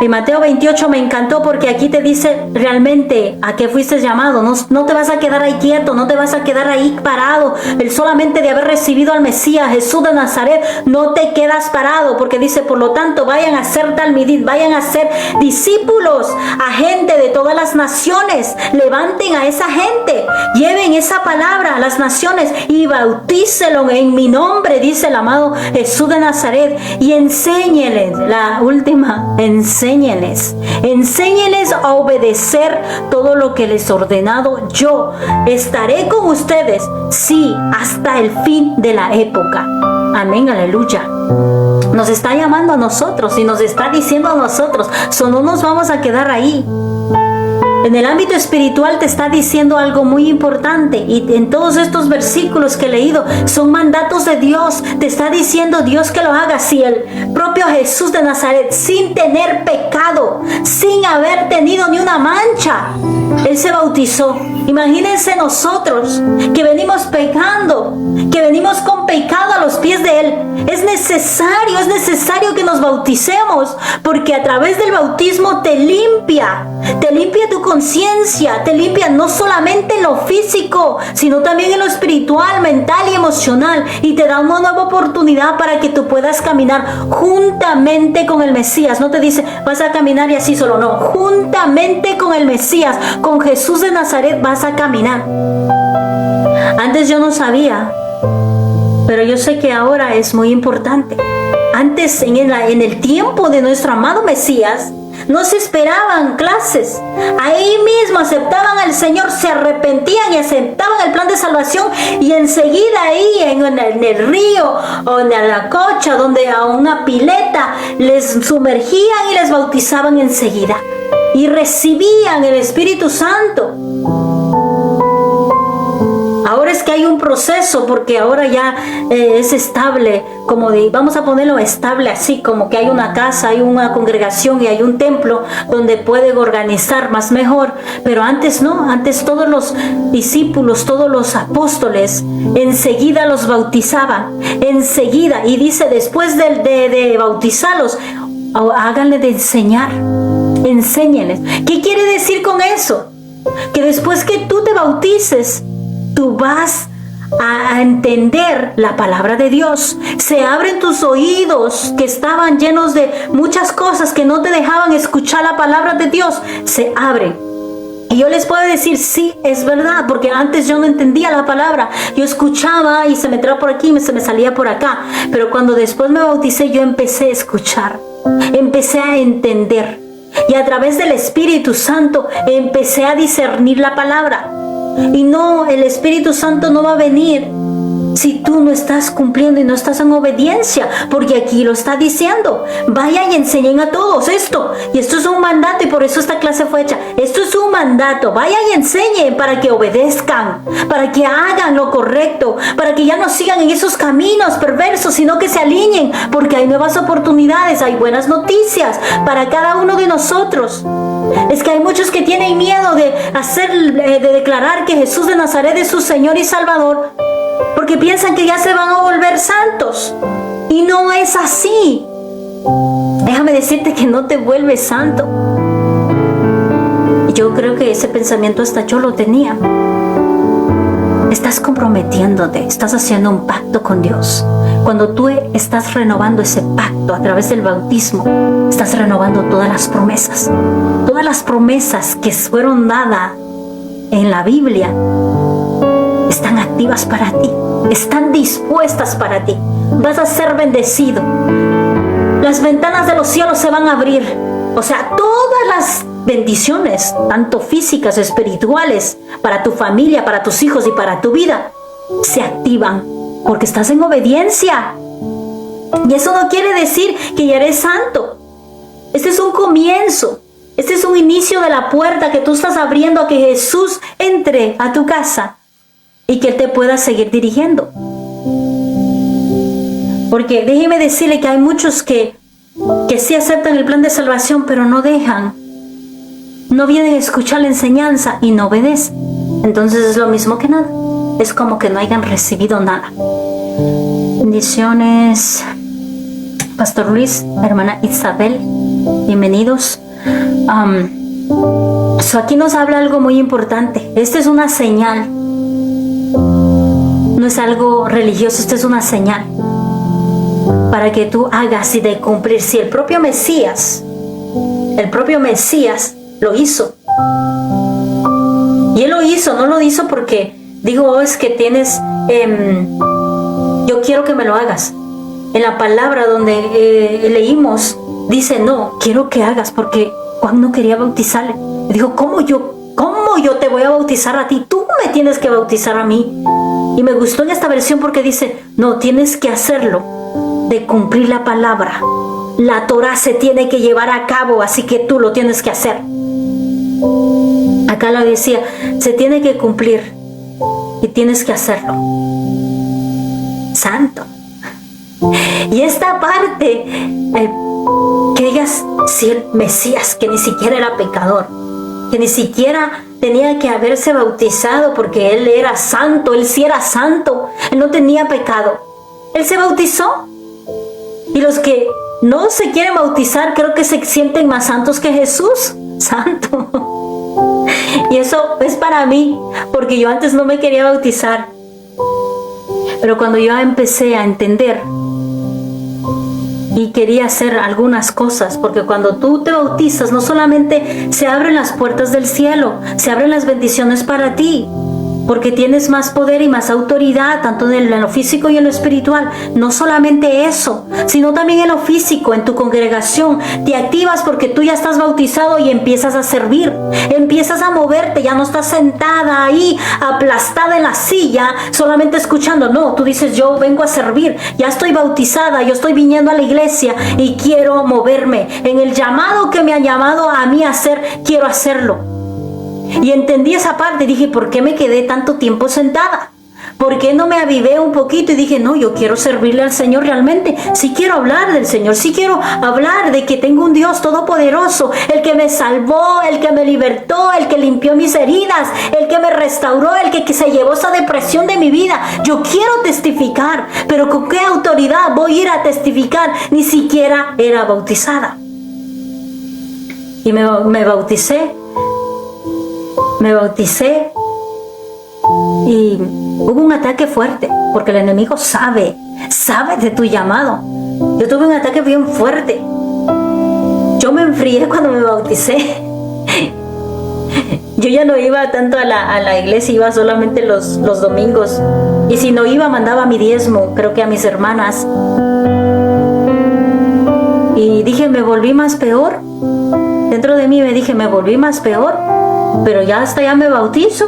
S1: En Mateo 28 me encantó porque aquí te dice realmente a qué fuiste llamado. No te vas a quedar ahí quieto, no te vas a quedar ahí parado. El solamente de haber recibido al Mesías Jesús de Nazaret, no te quedas parado, porque dice, por lo tanto, vayan a ser talmidid, vayan a ser discípulos a gente de todas las naciones. Levanten a esa gente, lleven esa palabra a las naciones y bautícelo en mi nombre, dice el amado Jesús de Nazaret, y enséñeles, la última, enséñeles a obedecer todo lo que les he ordenado. Yo estaré con ustedes, sí, hasta el fin de la época. Amén, aleluya. Nos está llamando a nosotros y nos está diciendo a nosotros, no nos vamos a quedar ahí. En el ámbito espiritual te está diciendo algo muy importante, y en todos estos versículos que he leído son mandatos de Dios. Te está diciendo Dios que lo hagas. Si el propio Jesús de Nazaret, sin tener pecado, sin haber tenido ni una mancha, Él se bautizó. Imagínense nosotros que venimos pecando, que venimos con pecado a los pies de Él. Es necesario que nos bauticemos, porque a través del bautismo te limpia tu conciencia, te limpia no solamente en lo físico, sino también en lo espiritual, mental y emocional, y te da una nueva oportunidad para que tú puedas caminar juntamente con el Mesías. No te dice, vas a caminar y así solo, no, juntamente con el Mesías, con Jesús de Nazaret vas a caminar. Antes yo no sabía, pero yo sé que ahora es muy importante. antes en el tiempo de nuestro amado Mesías, no se esperaban clases. Ahí mismo aceptaban al Señor, se arrepentían y aceptaban el plan de salvación, y enseguida ahí en el río o en la cocha, donde a una pileta, les sumergían y les bautizaban enseguida y recibían el Espíritu Santo. Ahora es que hay un proceso, porque ahora ya es estable, vamos a ponerlo estable así, como que hay una casa, hay una congregación y hay un templo donde pueden organizar más mejor. Pero antes no, antes todos los discípulos, todos los apóstoles, enseguida los bautizaban, enseguida. Y dice, después de bautizarlos, háganle de enseñar, enséñenles. ¿Qué quiere decir con eso? Que después que tú te bautices, tú vas a entender la palabra de Dios. Se abren tus oídos, que estaban llenos de muchas cosas que no te dejaban escuchar la palabra de Dios. Se abren. Y yo les puedo decir, sí, es verdad, porque antes yo no entendía la palabra. Yo escuchaba y se me entraba por aquí y se me salía por acá. Pero cuando después me bauticé, yo empecé a escuchar. Empecé a entender. Y a través del Espíritu Santo empecé a discernir la palabra. Y no, el Espíritu Santo no va a venir si tú no estás cumpliendo y no estás en obediencia, porque aquí lo está diciendo: vayan y enseñen a todos esto, y esto es un mandato, y por eso esta clase fue hecha. Esto es un mandato, vayan y enseñen para que obedezcan, para que hagan lo correcto, para que ya no sigan en esos caminos perversos, sino que se alineen, porque hay nuevas oportunidades, hay buenas noticias para cada uno de nosotros. Es que hay muchos que tienen miedo de declarar que Jesús de Nazaret es su Señor y Salvador, porque piensan que ya se van a volver santos. Y no es así. Déjame decirte que no te vuelves santo. Y yo creo que ese pensamiento hasta yo lo tenía. Estás comprometiéndote, estás haciendo un pacto con Dios. Cuando tú estás renovando ese pacto a través del bautismo, estás renovando todas las promesas. Todas las promesas que fueron dadas en la Biblia están activas para ti, están dispuestas para ti. Vas a ser bendecido. Las ventanas de los cielos se van a abrir. O sea, todas las bendiciones, tanto físicas, espirituales, para tu familia, para tus hijos y para tu vida, se activan porque estás en obediencia. Y eso no quiere decir que ya eres santo. Este es un comienzo. Este es un inicio de la puerta que tú estás abriendo a que Jesús entre a tu casa y que Él te pueda seguir dirigiendo. Porque déjeme decirle que hay muchos que sí aceptan el plan de salvación, pero no dejan. No vienen a escuchar la enseñanza y no obedecen. Entonces es lo mismo que nada. Es como que no hayan recibido nada. Bendiciones, Pastor Luis, hermana Isabel, bienvenidos. Aquí nos habla algo muy importante. Esta es una señal. No es algo religioso, esta es una señal para que tú hagas y de cumplir. Si el propio Mesías lo hizo. Y Él lo hizo, no lo hizo porque digo, es que tienes, yo quiero que me lo hagas. En la palabra donde leímos, dice, no, quiero que hagas, porque Juan no quería bautizarle. Dijo, ¿cómo yo te voy a bautizar a ti? Tú me tienes que bautizar a mí. Y me gustó en esta versión porque dice, no, tienes que hacerlo, de cumplir la palabra. La Torah se tiene que llevar a cabo, así que tú lo tienes que hacer. Acá lo decía, se tiene que cumplir y tienes que hacerlo. Santo. Y esta parte, que digas, si el Mesías, que ni siquiera era pecador, que ni siquiera tenía que haberse bautizado porque Él era santo, Él sí era santo, Él no tenía pecado. Él se bautizó. Y los que no se quieren bautizar, creo que se sienten más santos que Jesús. Santo. Y eso es para mí, porque yo antes no me quería bautizar. Pero cuando yo empecé a entender y quería hacer algunas cosas, porque cuando tú te bautizas, no solamente se abren las puertas del cielo, se abren las bendiciones para ti, porque tienes más poder y más autoridad, tanto en lo físico y en lo espiritual. No solamente eso, sino también en lo físico, en tu congregación. Te activas porque tú ya estás bautizado y empiezas a servir. Empiezas a moverte, ya no estás sentada ahí, aplastada en la silla, solamente escuchando. No, tú dices, yo vengo a servir, ya estoy bautizada, yo estoy viniendo a la iglesia y quiero moverme. En el llamado que me ha llamado a mí a hacer, quiero hacerlo. Y entendí esa parte, dije, ¿por qué me quedé tanto tiempo sentada? ¿Por qué no me avivé un poquito y dije, no, yo quiero servirle al Señor realmente? Sí quiero hablar del Señor, sí quiero hablar de que tengo un Dios todopoderoso, el que me salvó, el que me libertó, el que limpió mis heridas, el que me restauró, el que se llevó esa depresión de mi vida. Yo quiero testificar, pero ¿con qué autoridad voy a ir a testificar? Ni siquiera era bautizada. Y me bauticé y hubo un ataque fuerte, porque el enemigo sabe de tu llamado. Yo tuve un ataque bien fuerte. Yo me enfrié cuando me bauticé. Yo ya no iba tanto a la iglesia, iba solamente los domingos. Y si no iba, mandaba mi diezmo, creo que a mis hermanas. Y dije, me volví más peor. Dentro de mí me dije, me volví más peor. Pero ya hasta ya me bautizo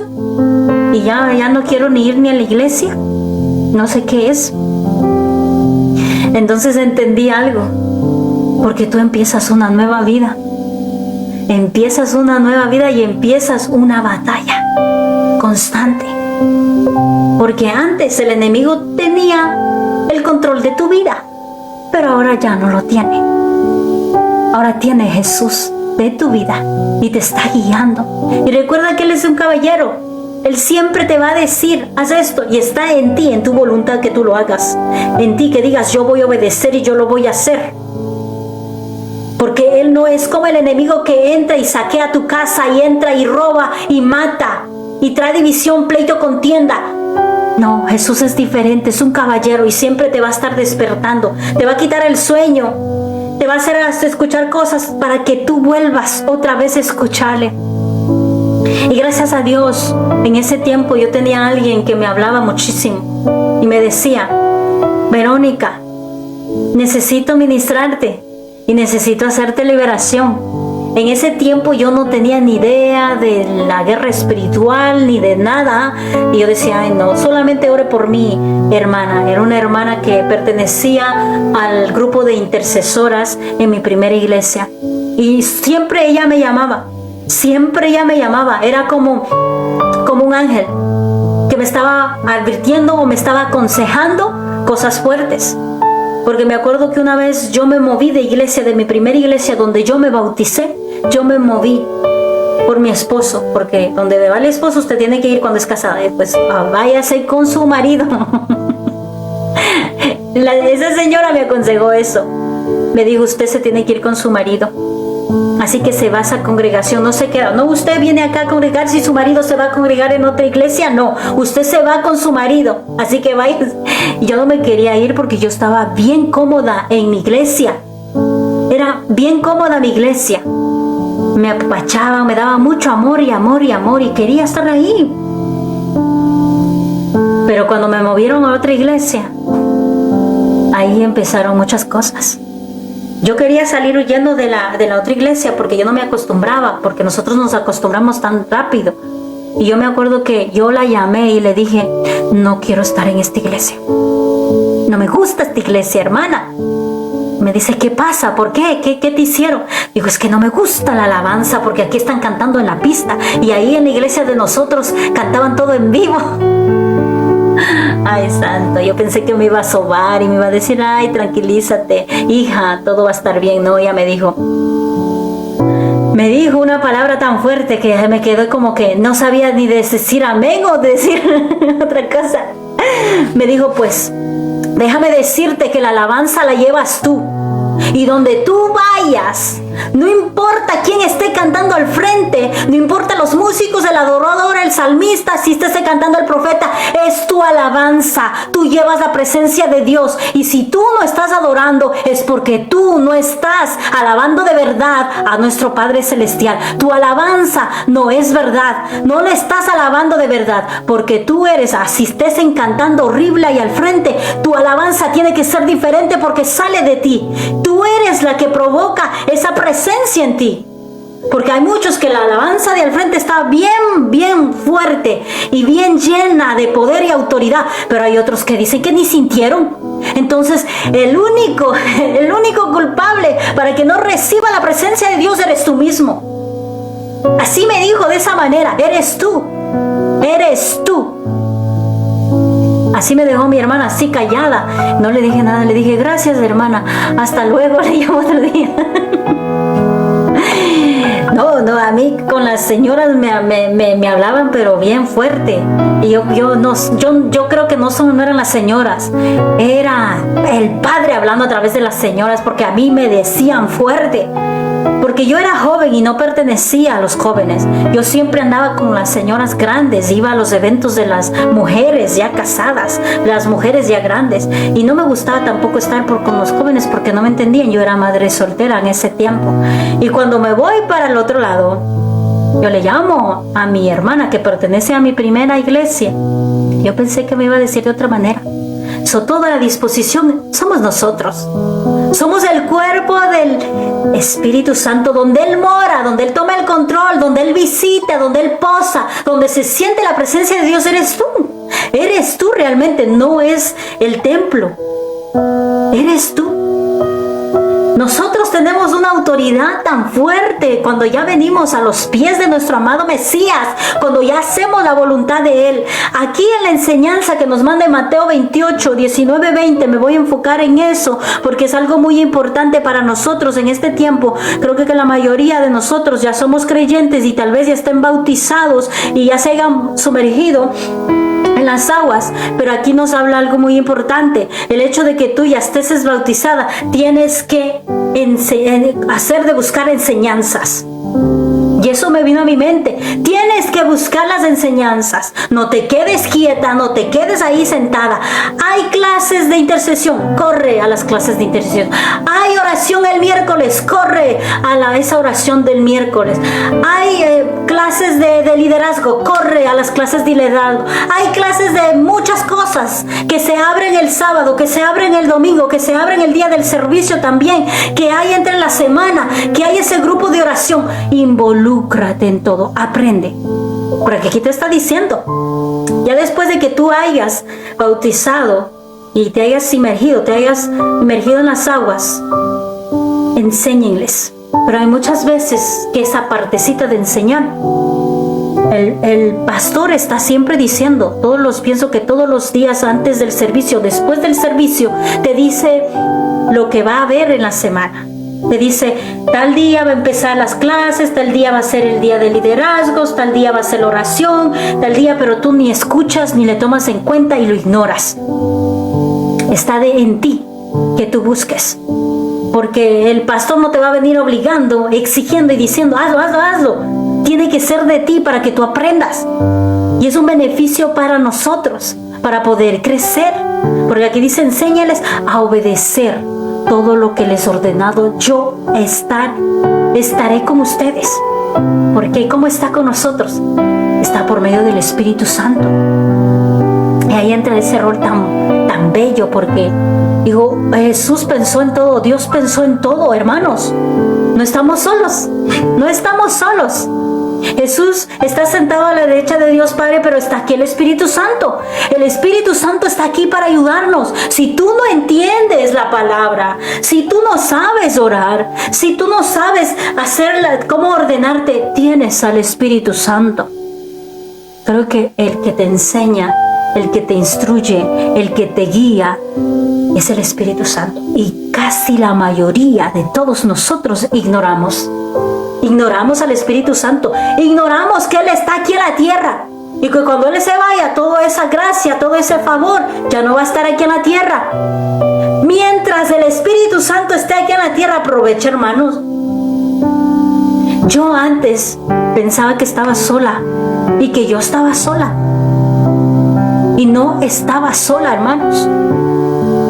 S1: y ya no quiero ni ir ni a la iglesia. No sé qué es. Entonces entendí algo. Porque tú empiezas una nueva vida. Empiezas una nueva vida y empiezas una batalla constante. Porque antes el enemigo tenía el control de tu vida, pero ahora ya no lo tiene. Ahora tiene Jesús de tu vida y te está guiando. Y recuerda que Él es un caballero. Él siempre te va a decir, haz esto, y está en ti, en tu voluntad que tú lo hagas. En ti que digas, yo voy a obedecer y yo lo voy a hacer. Porque Él no es como el enemigo que entra y saquea tu casa y entra y roba y mata y trae división, pleito, contienda. No, Jesús es diferente, es un caballero y siempre te va a estar despertando. Te va a quitar el sueño. Te va a hacer hasta escuchar cosas para que tú vuelvas otra vez a escucharle. Y gracias a Dios, en ese tiempo yo tenía a alguien que me hablaba muchísimo y me decía, Verónica, necesito ministrarte y necesito hacerte liberación. En ese tiempo yo no tenía ni idea de la guerra espiritual ni de nada. Y yo decía, ay no, solamente ore por mi hermana. Era una hermana que pertenecía al grupo de intercesoras en mi primera iglesia. Y siempre ella me llamaba. Era como un ángel que me estaba advirtiendo o me estaba aconsejando cosas fuertes. Porque me acuerdo que una vez yo me moví de iglesia, de mi primera iglesia donde yo me bauticé, yo me moví por mi esposo, porque donde va el esposo usted tiene que ir cuando es casada, pues váyase con su marido. Esa señora me aconsejó eso, me dijo, usted se tiene que ir con su marido, así que se va a esa congregación, no se queda, no, usted viene acá a congregar, si su marido se va a congregar en otra iglesia, no, usted se va con su marido, así que vaya. Y yo no me quería ir porque yo estaba bien cómoda en mi iglesia, era bien cómoda mi iglesia, me apapachaban, me daba mucho amor y quería estar ahí. Pero cuando me movieron a otra iglesia, ahí empezaron muchas cosas. Yo quería salir huyendo de la otra iglesia porque yo no me acostumbraba, porque nosotros nos acostumbramos tan rápido. Y yo me acuerdo que yo la llamé y le dije, no quiero estar en esta iglesia. No me gusta esta iglesia, hermana. Me dice, ¿qué pasa? ¿Por qué? ¿Qué te hicieron? Digo, es que no me gusta la alabanza porque aquí están cantando en la pista y ahí en la iglesia de nosotros cantaban todo en vivo. Ay, santo, yo pensé que me iba a sobar y me iba a decir, ay, tranquilízate, hija, todo va a estar bien. No, ella me dijo una palabra tan fuerte que me quedó como que no sabía ni decir amén o decir otra cosa. Me dijo, pues, déjame decirte que la alabanza la llevas tú. Y donde tú vayas, No importa quién esté cantando al frente, no importa los músicos, el adorador, el salmista, si esté cantando el profeta, es tu alabanza. Tú llevas la presencia de Dios, y si tú no estás adorando es porque tú no estás alabando de verdad a nuestro Padre Celestial. Tu alabanza no es verdad, no le estás alabando de verdad, porque tú eres, así estés cantando horrible ahí al frente, tu alabanza tiene que ser diferente porque sale de ti. Tú eres la que provoca esa presencia en ti. Porque hay muchos que la alabanza de al frente está bien fuerte y bien llena de poder y autoridad, pero hay otros que dicen que ni sintieron. Entonces el único culpable para que no reciba la presencia de Dios eres tú mismo. Así me dijo de esa manera: eres tú. Así me dejó mi hermana, así callada. No le dije nada, le dije: gracias, hermana, hasta luego. Le llamo otro día. No, a mí con las señoras me hablaban, pero bien fuerte. Y yo creo que no eran las señoras, era el Padre hablando a través de las señoras, porque a mí me decían fuerte. Porque yo era joven y no pertenecía a los jóvenes. Yo siempre andaba con las señoras grandes, iba a los eventos de las mujeres ya casadas, las mujeres ya grandes. Y no me gustaba tampoco estar con los jóvenes porque no me entendían. Yo era madre soltera en ese tiempo. Y cuando me voy para el otro lado, yo le llamo a mi hermana que pertenece a mi primera iglesia. Yo pensé que me iba a decir de otra manera. Toda la disposición somos nosotros. Somos el cuerpo del Espíritu Santo, donde Él mora, donde Él toma el control, donde Él visita, donde Él posa, donde se siente la presencia de Dios. Eres tú. Eres tú realmente, no es el templo. Eres tú. Nosotros tenemos una autoridad tan fuerte cuando ya venimos a los pies de nuestro amado Mesías, cuando ya hacemos la voluntad de Él. Aquí en la enseñanza que nos manda en Mateo 28, 19, 20, me voy a enfocar en eso, porque es algo muy importante para nosotros en este tiempo. Creo que la mayoría de nosotros ya somos creyentes y tal vez ya estén bautizados y ya se hayan sumergido en las aguas, pero aquí nos habla algo muy importante. El hecho de que tú ya estés bautizada, tienes que buscar enseñanzas. Y eso me vino a mi mente. Tienes que buscar las enseñanzas. No te quedes quieta, no te quedes ahí sentada. Hay clases de intercesión, corre a las clases de intercesión. Hay oración el miércoles, corre a esa oración del miércoles. Hay clases de liderazgo, corre a las clases de liderazgo. Hay clases de muchas cosas que se abren el sábado, que se abren el domingo, que se abren el día del servicio también, que hay entre la semana, que hay ese grupo de oración. Involúcrate en todo, aprende. Porque aquí te está diciendo, ya después de que tú hayas bautizado y te hayas sumergido en las aguas, enséñenles. Pero hay muchas veces que esa partecita de enseñar, el pastor está siempre diciendo, pienso que todos los días antes del servicio, después del servicio, te dice lo que va a haber en la semana. Te dice, tal día va a empezar las clases, tal día va a ser el día de liderazgos, tal día va a ser la oración, tal día, pero tú ni escuchas ni le tomas en cuenta y lo ignoras. Está en ti que tú busques. Porque el pastor no te va a venir obligando, exigiendo y diciendo, hazlo. Tiene que ser de ti para que tú aprendas. Y es un beneficio para nosotros, para poder crecer. Porque aquí dice, enséñales a obedecer todo lo que les he ordenado. Yo estaré con ustedes. Porque ¿cómo está con nosotros? Está por medio del Espíritu Santo. Y ahí entra ese rol tan bello, porque digo, Jesús pensó en todo, Dios pensó en todo, hermanos. No estamos solos. Jesús está sentado a la derecha de Dios Padre, pero está aquí el Espíritu Santo. El Espíritu Santo está aquí para ayudarnos. Si tú no entiendes la palabra, si tú no sabes orar, si tú no sabes cómo ordenarte, tienes al Espíritu Santo. Creo que el que te enseña, el que te instruye, el que te guía, es el Espíritu Santo. Y casi la mayoría de todos nosotros ignoramos al Espíritu Santo. Ignoramos que Él está aquí en la tierra. Y que cuando Él se vaya, toda esa gracia, todo ese favor, ya no va a estar aquí en la tierra. Mientras el Espíritu Santo esté aquí en la tierra, aprovecha, hermanos. Yo antes pensaba que estaba sola y que yo estaba sola. Y no estaba sola, hermanos.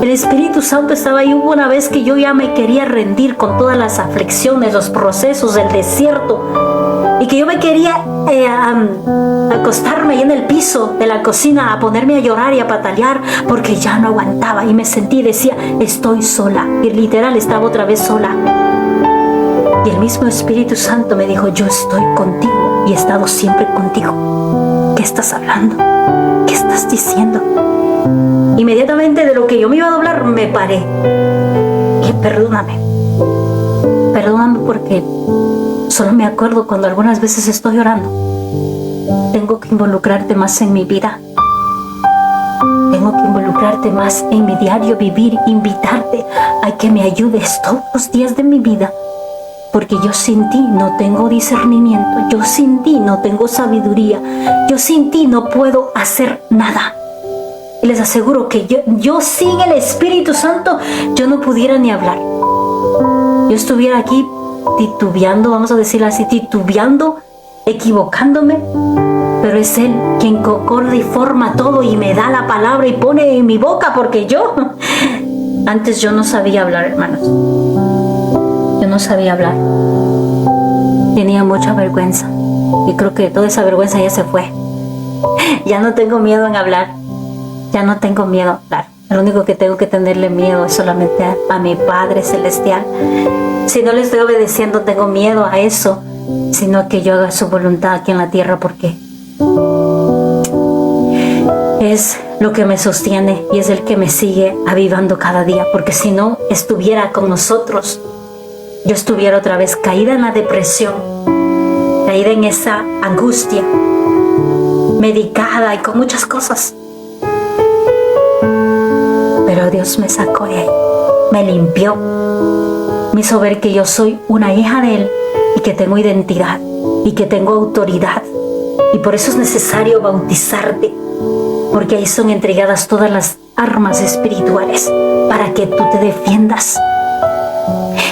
S1: El Espíritu Santo estaba ahí. Hubo una vez que yo ya me quería rendir con todas las aflicciones, los procesos del desierto, y que yo me quería acostarme ahí en el piso de la cocina a ponerme a llorar y a patalear porque ya no aguantaba, y me sentí y decía, estoy sola, y literal estaba otra vez sola. Y el mismo Espíritu Santo me dijo, yo estoy contigo y he estado siempre contigo. ¿Qué estás hablando? ¿Qué estás diciendo? Inmediatamente de lo que yo me iba a doblar, me paré. Y perdóname porque solo me acuerdo cuando algunas veces estoy orando. Tengo que involucrarte más en mi vida. Tengo que involucrarte más en mi diario vivir, invitarte a que me ayudes todos los días de mi vida. Porque yo sin ti no tengo discernimiento, yo sin ti no tengo sabiduría, yo sin ti no puedo hacer nada. Y les aseguro que yo sin el Espíritu Santo, yo no pudiera ni hablar. Yo estuviera aquí titubeando, vamos a decirlo así, titubeando, equivocándome, pero es Él quien concorda y forma todo y me da la palabra y pone en mi boca, porque antes yo no sabía hablar, hermanos. Yo no sabía hablar. Tenía mucha vergüenza y creo que toda esa vergüenza ya se fue. Ya no tengo miedo en hablar. Ya no tengo miedo a hablar. Lo único que tengo que tenerle miedo es solamente a mi Padre Celestial. Si no le estoy obedeciendo, tengo miedo a eso, sino a que yo haga su voluntad aquí en la tierra, porque es lo que me sostiene y es el que me sigue avivando cada día. Porque si no estuviera con nosotros, yo estuviera otra vez caída en la depresión, caída en esa angustia, medicada y con muchas cosas. Pero Dios me sacó de ahí, me limpió, me hizo ver que yo soy una hija de Él y que tengo identidad y que tengo autoridad. Y por eso es necesario bautizarte, porque ahí son entregadas todas las armas espirituales para que tú te defiendas.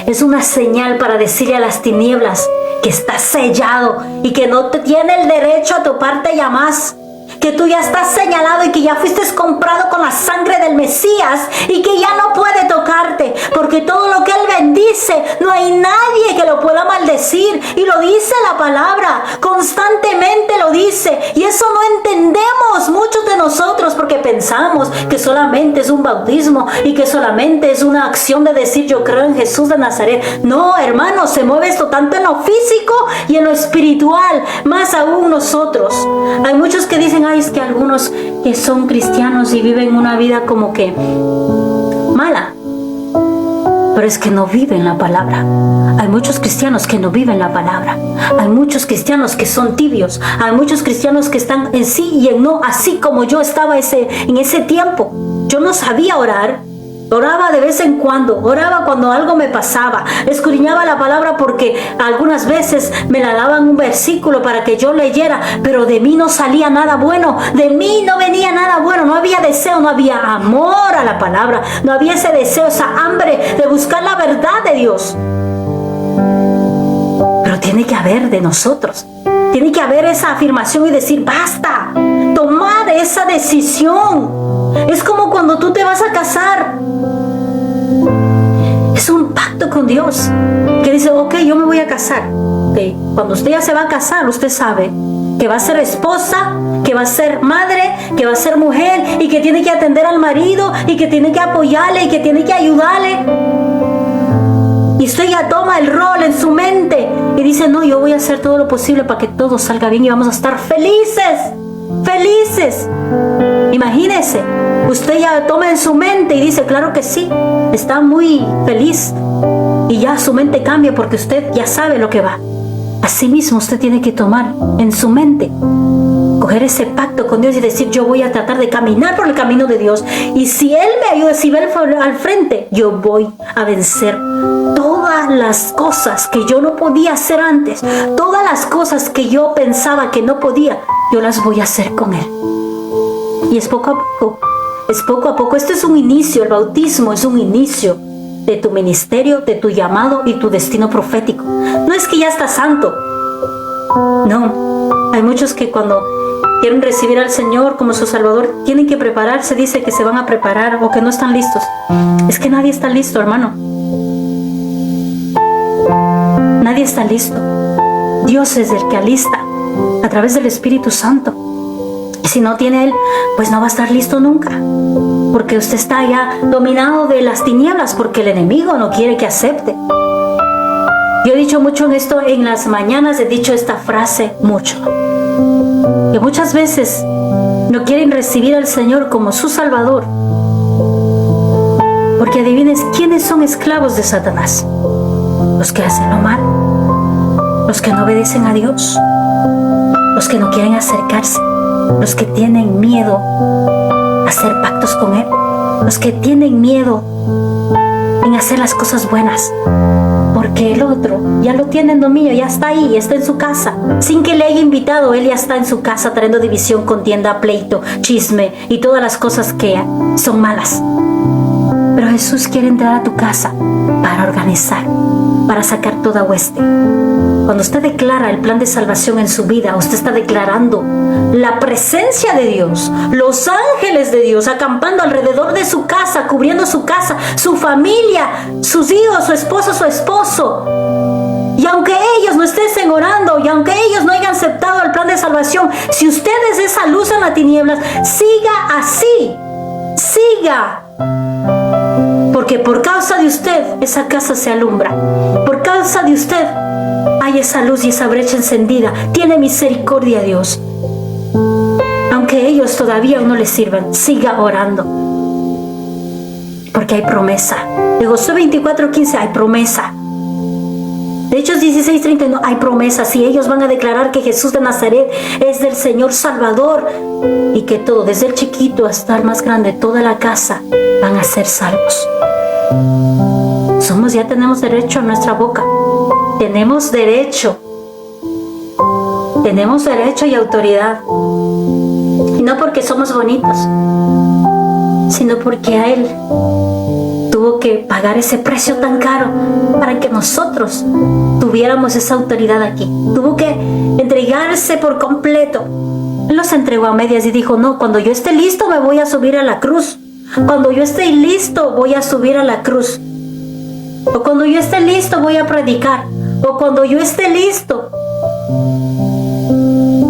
S1: Es una señal para decirle a las tinieblas que estás sellado y que no te tiene el derecho a toparte ya más. Que tú ya estás señalado y que ya fuiste comprado con la sangre del Mesías y que ya no puede tocarte, porque todo lo que Él bendice, no hay nadie que lo pueda maldecir, y lo dice la palabra, constantemente lo dice, y eso no entendemos muchos de nosotros, porque pensamos que solamente es un bautismo y que solamente es una acción de decir yo creo en Jesús de Nazaret. No, hermanos, se mueve esto tanto en lo físico y en lo espiritual, más aún nosotros. Hay muchos que dicen, es que algunos que son cristianos y viven una vida como que mala, pero es que no viven la palabra. Hay muchos cristianos que no viven la palabra. Hay muchos cristianos que son tibios. Hay muchos cristianos que están en sí y en no, así como yo estaba en ese tiempo. Yo no sabía orar. Oraba de vez en cuando, oraba cuando algo me pasaba, escudriñaba la palabra porque algunas veces me la daban un versículo para que yo leyera, pero de mí no salía nada bueno, de mí no venía nada bueno, no había deseo, no había amor a la palabra, no había ese deseo, esa hambre de buscar la verdad de Dios. Pero tiene que haber de nosotros, tiene que haber esa afirmación y decir basta, tomar esa decisión. Es como cuando tú te vas a casar. Es un pacto con Dios que dice, ok, yo me voy a casar. Okay. Cuando usted ya se va a casar, usted sabe que va a ser esposa, que va a ser madre, que va a ser mujer y que tiene que atender al marido y que tiene que apoyarle y que tiene que ayudarle. Y usted ya toma el rol en su mente y dice, no, yo voy a hacer todo lo posible para que todo salga bien y vamos a estar felices. Felices. Imagínese, usted ya toma en su mente y dice, claro que sí, está muy feliz, y ya su mente cambia porque usted ya sabe lo que va. Así mismo usted tiene que tomar en su mente, coger ese pacto con Dios y decir, yo voy a tratar de caminar por el camino de Dios, y si Él me ayuda, si Él fue al frente, yo voy a vencer todas las cosas que yo no podía hacer antes, todas las cosas que yo pensaba que no podía, yo las voy a hacer con Él. Y es poco a poco, es poco a poco. Esto es un inicio, el bautismo es un inicio, de tu ministerio, de tu llamado y tu destino profético. No es que ya estás santo. No, hay muchos que cuando quieren recibir al Señor como su Salvador tienen que prepararse, dice que se van a preparar o que no están listos. Es que nadie está listo, hermano. Nadie está listo. Dios es el que alista a través del Espíritu Santo. Y si no tiene Él, pues no va a estar listo nunca. Porque usted está ya dominado de las tinieblas, porque el enemigo no quiere que acepte. Yo he dicho mucho en esto, en las mañanas he dicho esta frase mucho. Que muchas veces no quieren recibir al Señor como su Salvador. Porque adivines, ¿quiénes son esclavos de Satanás? Los que hacen lo malo, los que no obedecen a Dios, los que no quieren acercarse, los que tienen miedo a hacer pactos con Él, los que tienen miedo en hacer las cosas buenas, porque el otro ya lo tiene en dominio, ya está ahí, ya está en su casa, sin que le haya invitado. Él ya está en su casa trayendo división, contienda, pleito, chisme y todas las cosas que son malas. Pero Jesús quiere entrar a tu casa para organizar, para sacar toda hueste. Cuando usted declara el plan de salvación en su vida, usted está declarando la presencia de Dios, los ángeles de Dios acampando alrededor de su casa, cubriendo su casa, su familia, sus hijos, su esposa, su esposo. Y aunque ellos no estén orando, y aunque ellos no hayan aceptado el plan de salvación, si usted es esa luz en las tinieblas, siga así, siga. Porque por causa de usted, esa casa se alumbra. Por causa de usted, hay esa luz y esa brecha encendida. Tiene misericordia Dios. Aunque ellos todavía no les sirven, siga orando. Porque hay promesa. De Josué 24:15 hay promesa. De Hechos 16:31 hay promesa. Si ellos van a declarar que Jesús de Nazaret es del Señor Salvador y que todo, desde el chiquito hasta el más grande, toda la casa van a ser salvos. Ya tenemos derecho a nuestra boca. Tenemos derecho y autoridad. Y no porque somos bonitos, sino porque a Él tuvo que pagar ese precio tan caro para que nosotros tuviéramos esa autoridad aquí. Tuvo que entregarse por completo. Él nos entregó a medias y dijo, no, cuando yo esté listo me voy a subir a la cruz. Cuando yo esté listo voy a subir a la cruz. O cuando yo esté listo voy a predicar. O cuando yo esté listo.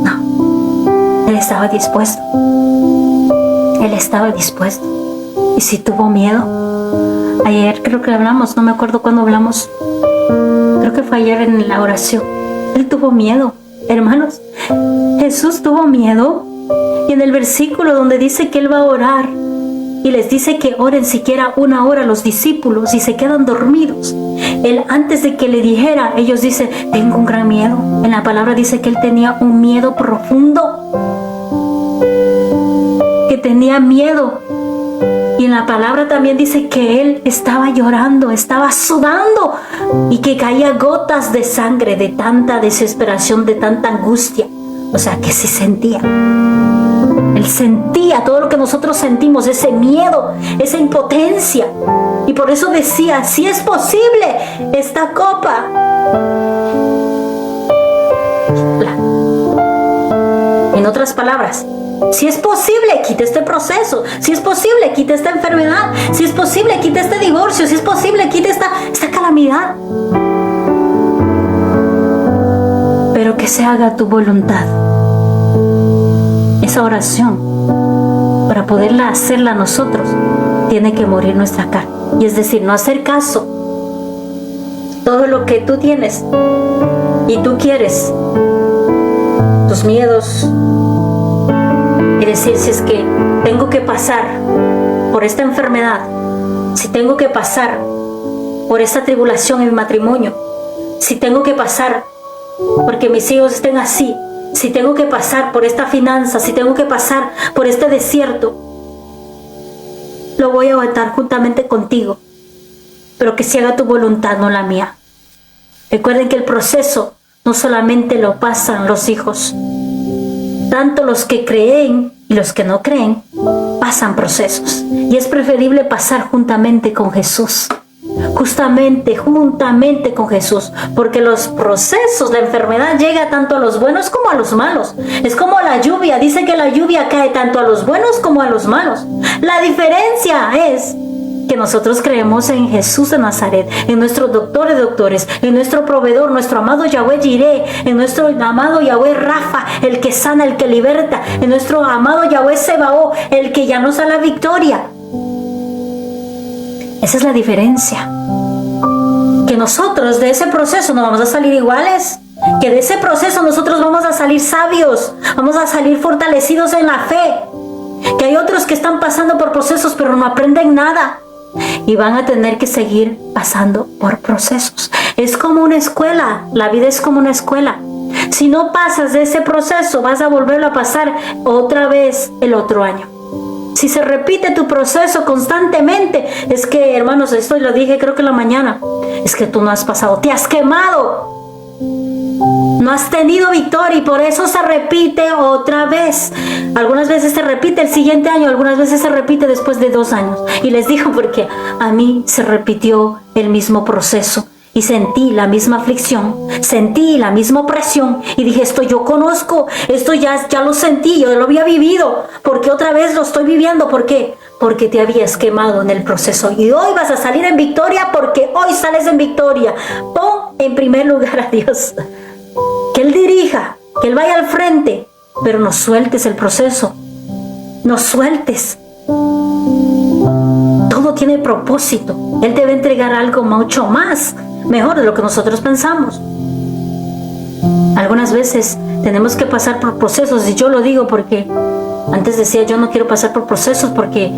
S1: No. Él estaba dispuesto. Él estaba dispuesto. Y si tuvo miedo. Ayer creo que hablamos, no me acuerdo cuándo hablamos. Creo que fue ayer en la oración. Él tuvo miedo, hermanos. Jesús tuvo miedo. Y en el versículo donde dice que Él va a orar y les dice que oren siquiera 1 hora los discípulos y se quedan dormidos. Él, antes de que le dijera, ellos dicen, tengo un gran miedo. En la palabra dice que Él tenía un miedo profundo. Que tenía miedo. Y en la palabra también dice que Él estaba llorando, estaba sudando y que caía gotas de sangre de tanta desesperación, de tanta angustia. O sea, que sí sentía. Él sentía todo lo que nosotros sentimos, ese miedo, esa impotencia. Y por eso decía, si es posible, esta copa. En otras palabras, si es posible, quite este proceso. Si es posible, quite esta enfermedad. Si es posible, quite este divorcio. Si es posible, quite esta calamidad. Pero que se haga tu voluntad. Esa oración, para poderla hacerla nosotros, tiene que morir nuestra carne. Y es decir, no hacer caso. Todo lo que tú tienes y tú quieres, tus miedos, y decir, si es que tengo que pasar por esta enfermedad, si tengo que pasar por esta tribulación en mi matrimonio, si tengo que pasar porque mis hijos estén así, si tengo que pasar por esta finanza, si tengo que pasar por este desierto, lo voy a aguantar juntamente contigo, pero que se haga tu voluntad, no la mía. Recuerden que el proceso no solamente lo pasan los hijos, tanto los que creen y los que no creen pasan procesos, y es preferible pasar juntamente con Jesús justamente, juntamente con Jesús, porque los procesos, la enfermedad llega tanto a los buenos como a los malos. Es como la lluvia, dice que la lluvia cae tanto a los buenos como a los malos. La diferencia es que nosotros creemos en Jesús de Nazaret, en nuestro doctor de doctores, en nuestro proveedor, nuestro amado Yahweh Jireh, en nuestro amado Yahweh Rafa, el que sana, el que liberta, en nuestro amado Yahweh Sebaó, el que ya nos da la victoria. Esa es la diferencia. Que nosotros de ese proceso no vamos a salir iguales. Que de ese proceso nosotros vamos a salir sabios, vamos a salir fortalecidos en la fe. Que hay otros que están pasando por procesos pero no aprenden nada. Y van a tener que seguir pasando por procesos. Es como una escuela, la vida es como una escuela. Si no pasas de ese proceso, vas a volverlo a pasar otra vez el otro año. Si se repite tu proceso constantemente, es que, hermanos, esto lo dije creo que en la mañana, es que tú no has pasado, te has quemado. No has tenido victoria y por eso se repite otra vez. Algunas veces se repite el siguiente año, algunas veces se repite después de 2 años. Y les digo porque a mí se repitió el mismo proceso. Y sentí la misma aflicción, sentí la misma opresión y dije, esto yo conozco, esto ya lo sentí, yo lo había vivido, porque otra vez lo estoy viviendo. ¿Por qué? Porque te habías quemado en el proceso y hoy vas a salir en victoria porque hoy sales en victoria. Pon en primer lugar a Dios, que Él dirija, que Él vaya al frente, pero no sueltes el proceso, no sueltes. Todo tiene propósito. Él te va a entregar algo mucho más mejor de lo que nosotros pensamos. Algunas veces tenemos que pasar por procesos y yo lo digo porque antes decía yo no quiero pasar por procesos porque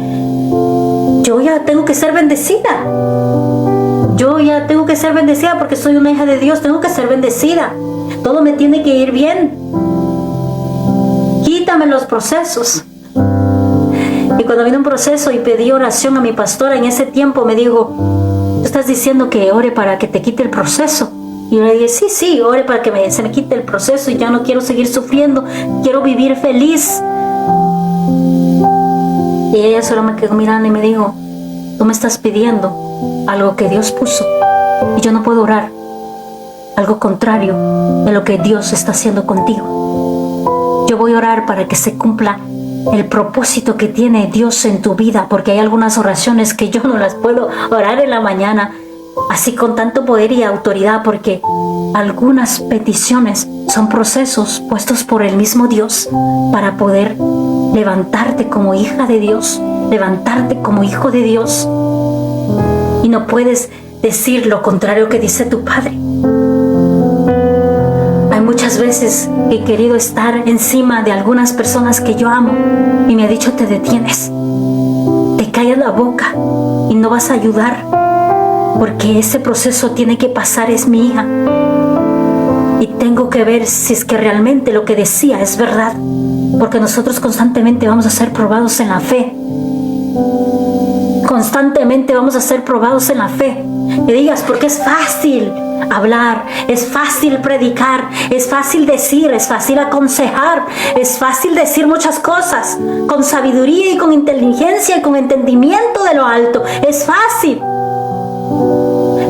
S1: yo ya tengo que ser bendecida. Yo ya tengo que ser bendecida porque soy una hija de Dios, tengo que ser bendecida. Todo me tiene que ir bien. Quítame los procesos. Y cuando vino un proceso y pedí oración a mi pastora en ese tiempo me dijo, ¿tú estás diciendo que ore para que te quite el proceso? Y yo le dije, sí, ore para que se me quite el proceso y ya no quiero seguir sufriendo, quiero vivir feliz. Y ella solo me quedó mirando y me dijo, tú me estás pidiendo algo que Dios puso y yo no puedo orar algo contrario de lo que Dios está haciendo contigo. Yo voy a orar para que se cumpla el propósito que tiene Dios en tu vida, porque hay algunas oraciones que yo no las puedo orar en la mañana así con tanto poder y autoridad, porque algunas peticiones son procesos puestos por el mismo Dios para poder levantarte como hija de Dios, levantarte como hijo de Dios. Y no puedes decir lo contrario que dice tu Padre. Hay muchas veces que he querido estar encima de algunas personas que yo amo y me ha dicho, te detienes, te callas la boca y no vas a ayudar, porque ese proceso tiene que pasar, es mi hija. Y tengo que ver si es que realmente lo que decía es verdad, porque nosotros constantemente vamos a ser probados en la fe. Constantemente vamos a ser probados en la fe. Y digas, porque es fácil hablar, es fácil predicar, es fácil decir, es fácil aconsejar, es fácil decir muchas cosas con sabiduría y con inteligencia y con entendimiento de lo alto. Es fácil.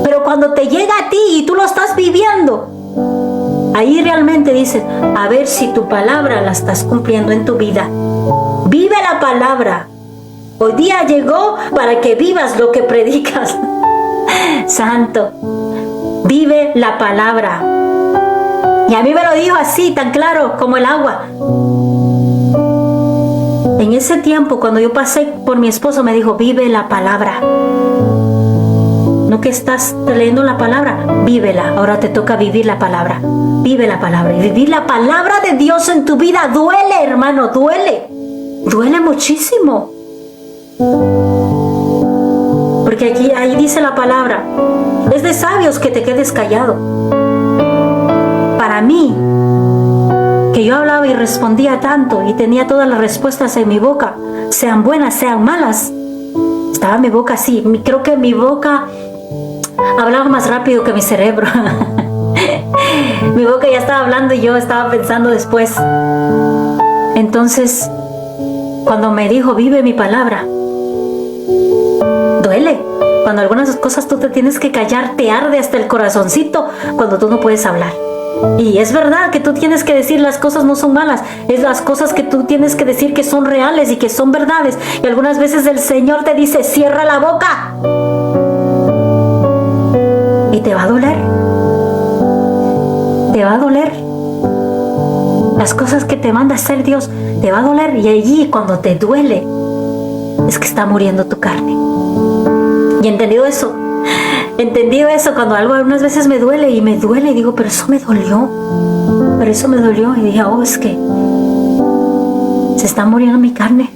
S1: Pero cuando te llega a ti y tú lo estás viviendo, ahí realmente dices, a ver si tu palabra la estás cumpliendo en tu vida. Vive la palabra. Hoy día llegó para que vivas lo que predicas. Santo, vive la palabra. Y a mí me lo dijo así, tan claro como el agua. En ese tiempo, cuando yo pasé por mi esposo, me dijo, vive la palabra. No que estás leyendo la palabra, vívela. Ahora te toca vivir la palabra. Vive la palabra. Y vivir la palabra de Dios en tu vida duele, hermano, duele. Duele muchísimo. Porque ahí dice la palabra, es de sabios que te quedes callado. Para mí, que yo hablaba y respondía tanto y tenía todas las respuestas en mi boca, sean buenas, sean malas, estaba mi boca así. Creo que mi boca hablaba más rápido que mi cerebro. Mi boca ya estaba hablando y yo estaba pensando después. Entonces, cuando me dijo, vive mi palabra, duele, Cuando algunas cosas tú te tienes que callar, te arde hasta el corazoncito cuando tú no puedes hablar. Y es verdad que tú tienes que decir las cosas no son malas, es las cosas que tú tienes que decir que son reales y que son verdades. Y algunas veces el Señor te dice, cierra la boca. Y te va a doler. Te va a doler. Las cosas que te manda a hacer Dios, te va a doler. Y allí cuando te duele, es que está muriendo tu carne. Y entendido eso, cuando algo algunas veces me duele y digo, pero eso me dolió. Y dije, es que se está muriendo mi carne.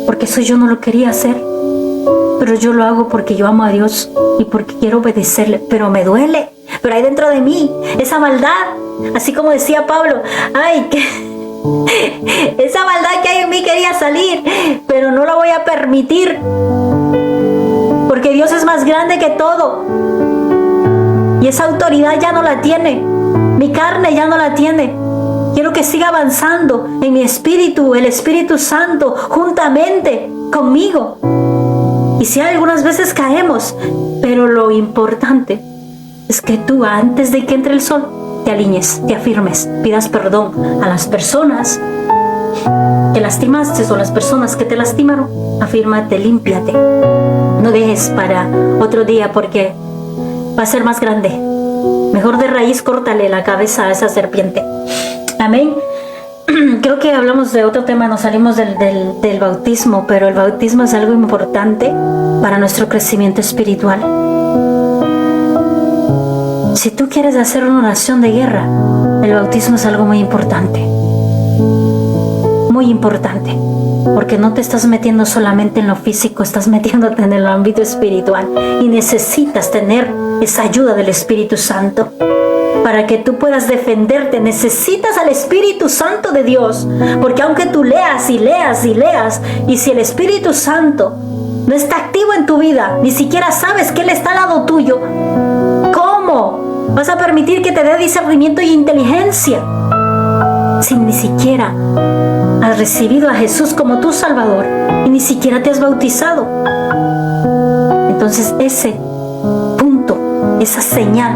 S1: Porque eso yo no lo quería hacer. Pero yo lo hago porque yo amo a Dios y porque quiero obedecerle. Pero me duele. Pero hay dentro de mí esa maldad. Así como decía Pablo, esa maldad que hay en mí quería salir, pero no lo voy a permitir. Porque Dios es más grande que todo. Y esa autoridad ya no la tiene. Mi carne ya no la tiene. Quiero que siga avanzando en mi espíritu, el Espíritu Santo, juntamente conmigo. Y si algunas veces caemos, pero lo importante es que tú, antes de que entre el sol, te alinees, te afirmes, pidas perdón a las personas que lastimaste o las personas que te lastimaron. Afírmate, límpiate. No dejes para otro día porque va a ser más grande. Mejor de raíz córtale la cabeza a esa serpiente. Amén. Creo que hablamos de otro tema, nos salimos del bautismo, pero el bautismo es algo importante para nuestro crecimiento espiritual. Si tú quieres hacer una oración de guerra, el bautismo es algo muy importante. Muy importante. Porque no te estás metiendo solamente en lo físico, estás metiéndote en el ámbito espiritual. Y necesitas tener esa ayuda del Espíritu Santo. Para que tú puedas defenderte, necesitas al Espíritu Santo de Dios. Porque aunque tú leas, y si el Espíritu Santo no está activo en tu vida, ni siquiera sabes que Él está al lado tuyo, ¿cómo vas a permitir que te dé discernimiento y inteligencia si ni siquiera has recibido a Jesús como tu Salvador y ni siquiera te has bautizado? Entonces ese punto, esa señal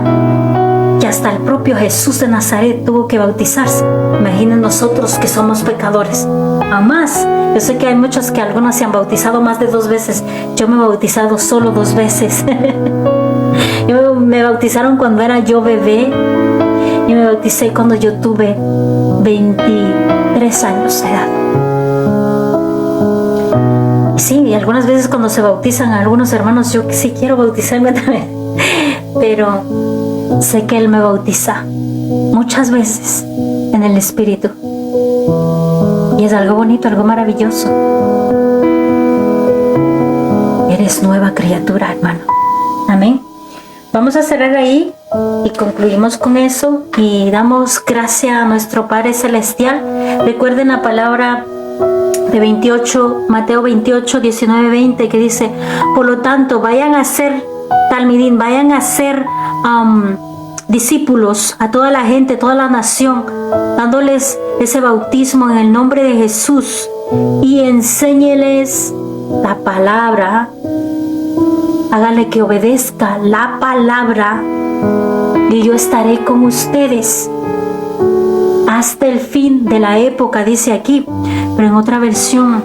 S1: que hasta el propio Jesús de Nazaret tuvo que bautizarse. Imaginen nosotros que somos pecadores. Además, yo sé que hay muchos que algunos se han bautizado más de 2 veces. Yo me he bautizado solo 2 veces. Me bautizaron cuando era yo bebé y me bauticé cuando yo tuve 23 años de edad. Y sí, algunas veces cuando se bautizan a algunos hermanos, yo sí quiero bautizarme también, pero sé que Él me bautiza muchas veces en el Espíritu. Y es algo bonito, algo maravilloso. Eres nueva criatura, hermano. Amén. Vamos a cerrar ahí y concluimos con eso y damos gracias a nuestro Padre Celestial. Recuerden la palabra de Mateo 28, 19, 20, que dice: por lo tanto, vayan a ser talmidín, vayan a ser discípulos a toda la gente, toda la nación, dándoles ese bautismo en el nombre de Jesús y enséñeles la palabra. Hágale que obedezca la palabra y yo estaré con ustedes hasta el fin de la época, dice aquí, pero en otra versión,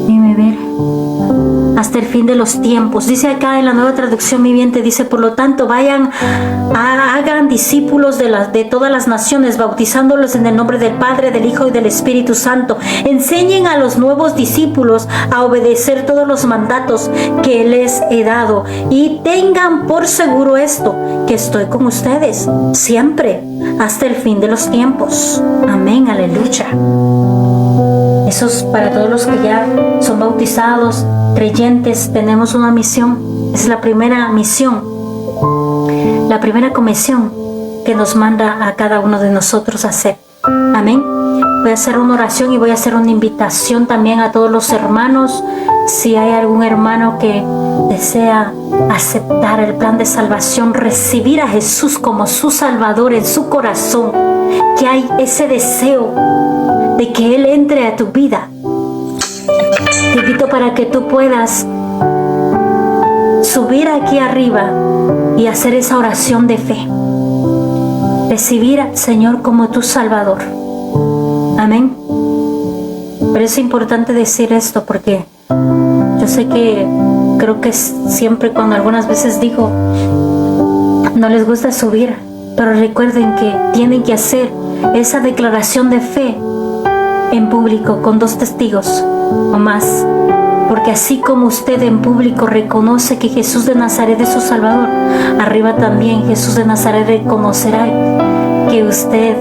S1: dime ver, hasta el fin de los tiempos. Dice acá en la Nueva Traducción Viviente, dice: por lo tanto, hagan discípulos de todas las naciones, bautizándolos en el nombre del Padre, del Hijo y del Espíritu Santo. Enseñen a los nuevos discípulos a obedecer todos los mandatos que les he dado. Y tengan por seguro esto, que estoy con ustedes siempre, hasta el fin de los tiempos. Amén, aleluya. Eso es para todos los que ya son bautizados, creyentes. Tenemos una misión. Es la primera misión, la primera comisión que nos manda a cada uno de nosotros a hacer. Amén. Voy a hacer una oración y voy a hacer una invitación también a todos los hermanos. Si hay algún hermano que desea aceptar el plan de salvación, recibir a Jesús como su Salvador en su corazón, que hay ese deseo de que Él entre a tu vida, te invito para que tú puedas subir aquí arriba y hacer esa oración de fe. Recibir al Señor como tu Salvador. Amén. Pero es importante decir esto porque yo sé que creo que siempre cuando algunas veces digo no les gusta subir, pero recuerden que tienen que hacer esa declaración de fe en público con 2 testigos o más, porque así como usted en público reconoce que Jesús de Nazaret es su Salvador, arriba también Jesús de Nazaret reconocerá que usted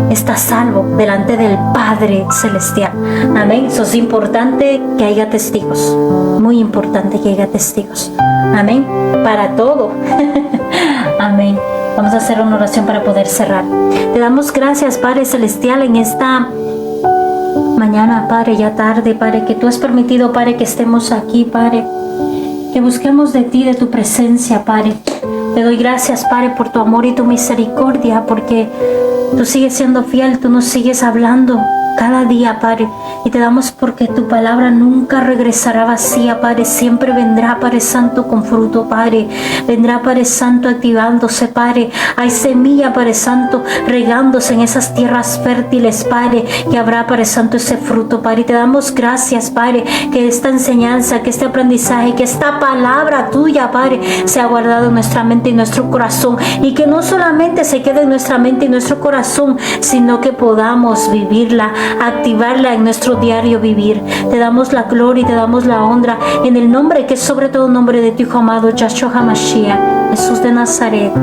S1: está salvo delante del Padre Celestial. Amén. Eso es importante que haya testigos. Muy importante que haya testigos. Amén. Para todo. Amén. Vamos a hacer una oración para poder cerrar. Te damos gracias, Padre Celestial, en esta mañana, Padre, ya tarde, Padre, que tú has permitido, Padre, que estemos aquí, Padre, que busquemos de ti, de tu presencia, Padre. Te doy gracias, Padre, por tu amor y tu misericordia, porque tú sigues siendo fiel, tú nos sigues hablando cada día, Padre, y te damos porque tu palabra nunca regresará vacía, Padre, siempre vendrá, Padre Santo, con fruto, Padre, vendrá, Padre Santo, activándose, Padre, hay semilla, Padre Santo, regándose en esas tierras fértiles, Padre, que habrá, Padre Santo, ese fruto, Padre, y te damos gracias, Padre, que esta enseñanza, que este aprendizaje, que esta palabra tuya, Padre, se ha guardado en nuestra mente y nuestro corazón, y que no solamente se quede en nuestra mente y nuestro corazón, sino que podamos vivirla, activarla en nuestro diario vivir. Te damos la gloria y te damos la honra en el nombre que es sobre todo nombre de tu Hijo amado, Yahshua HaMashiach, Jesús de Nazaret.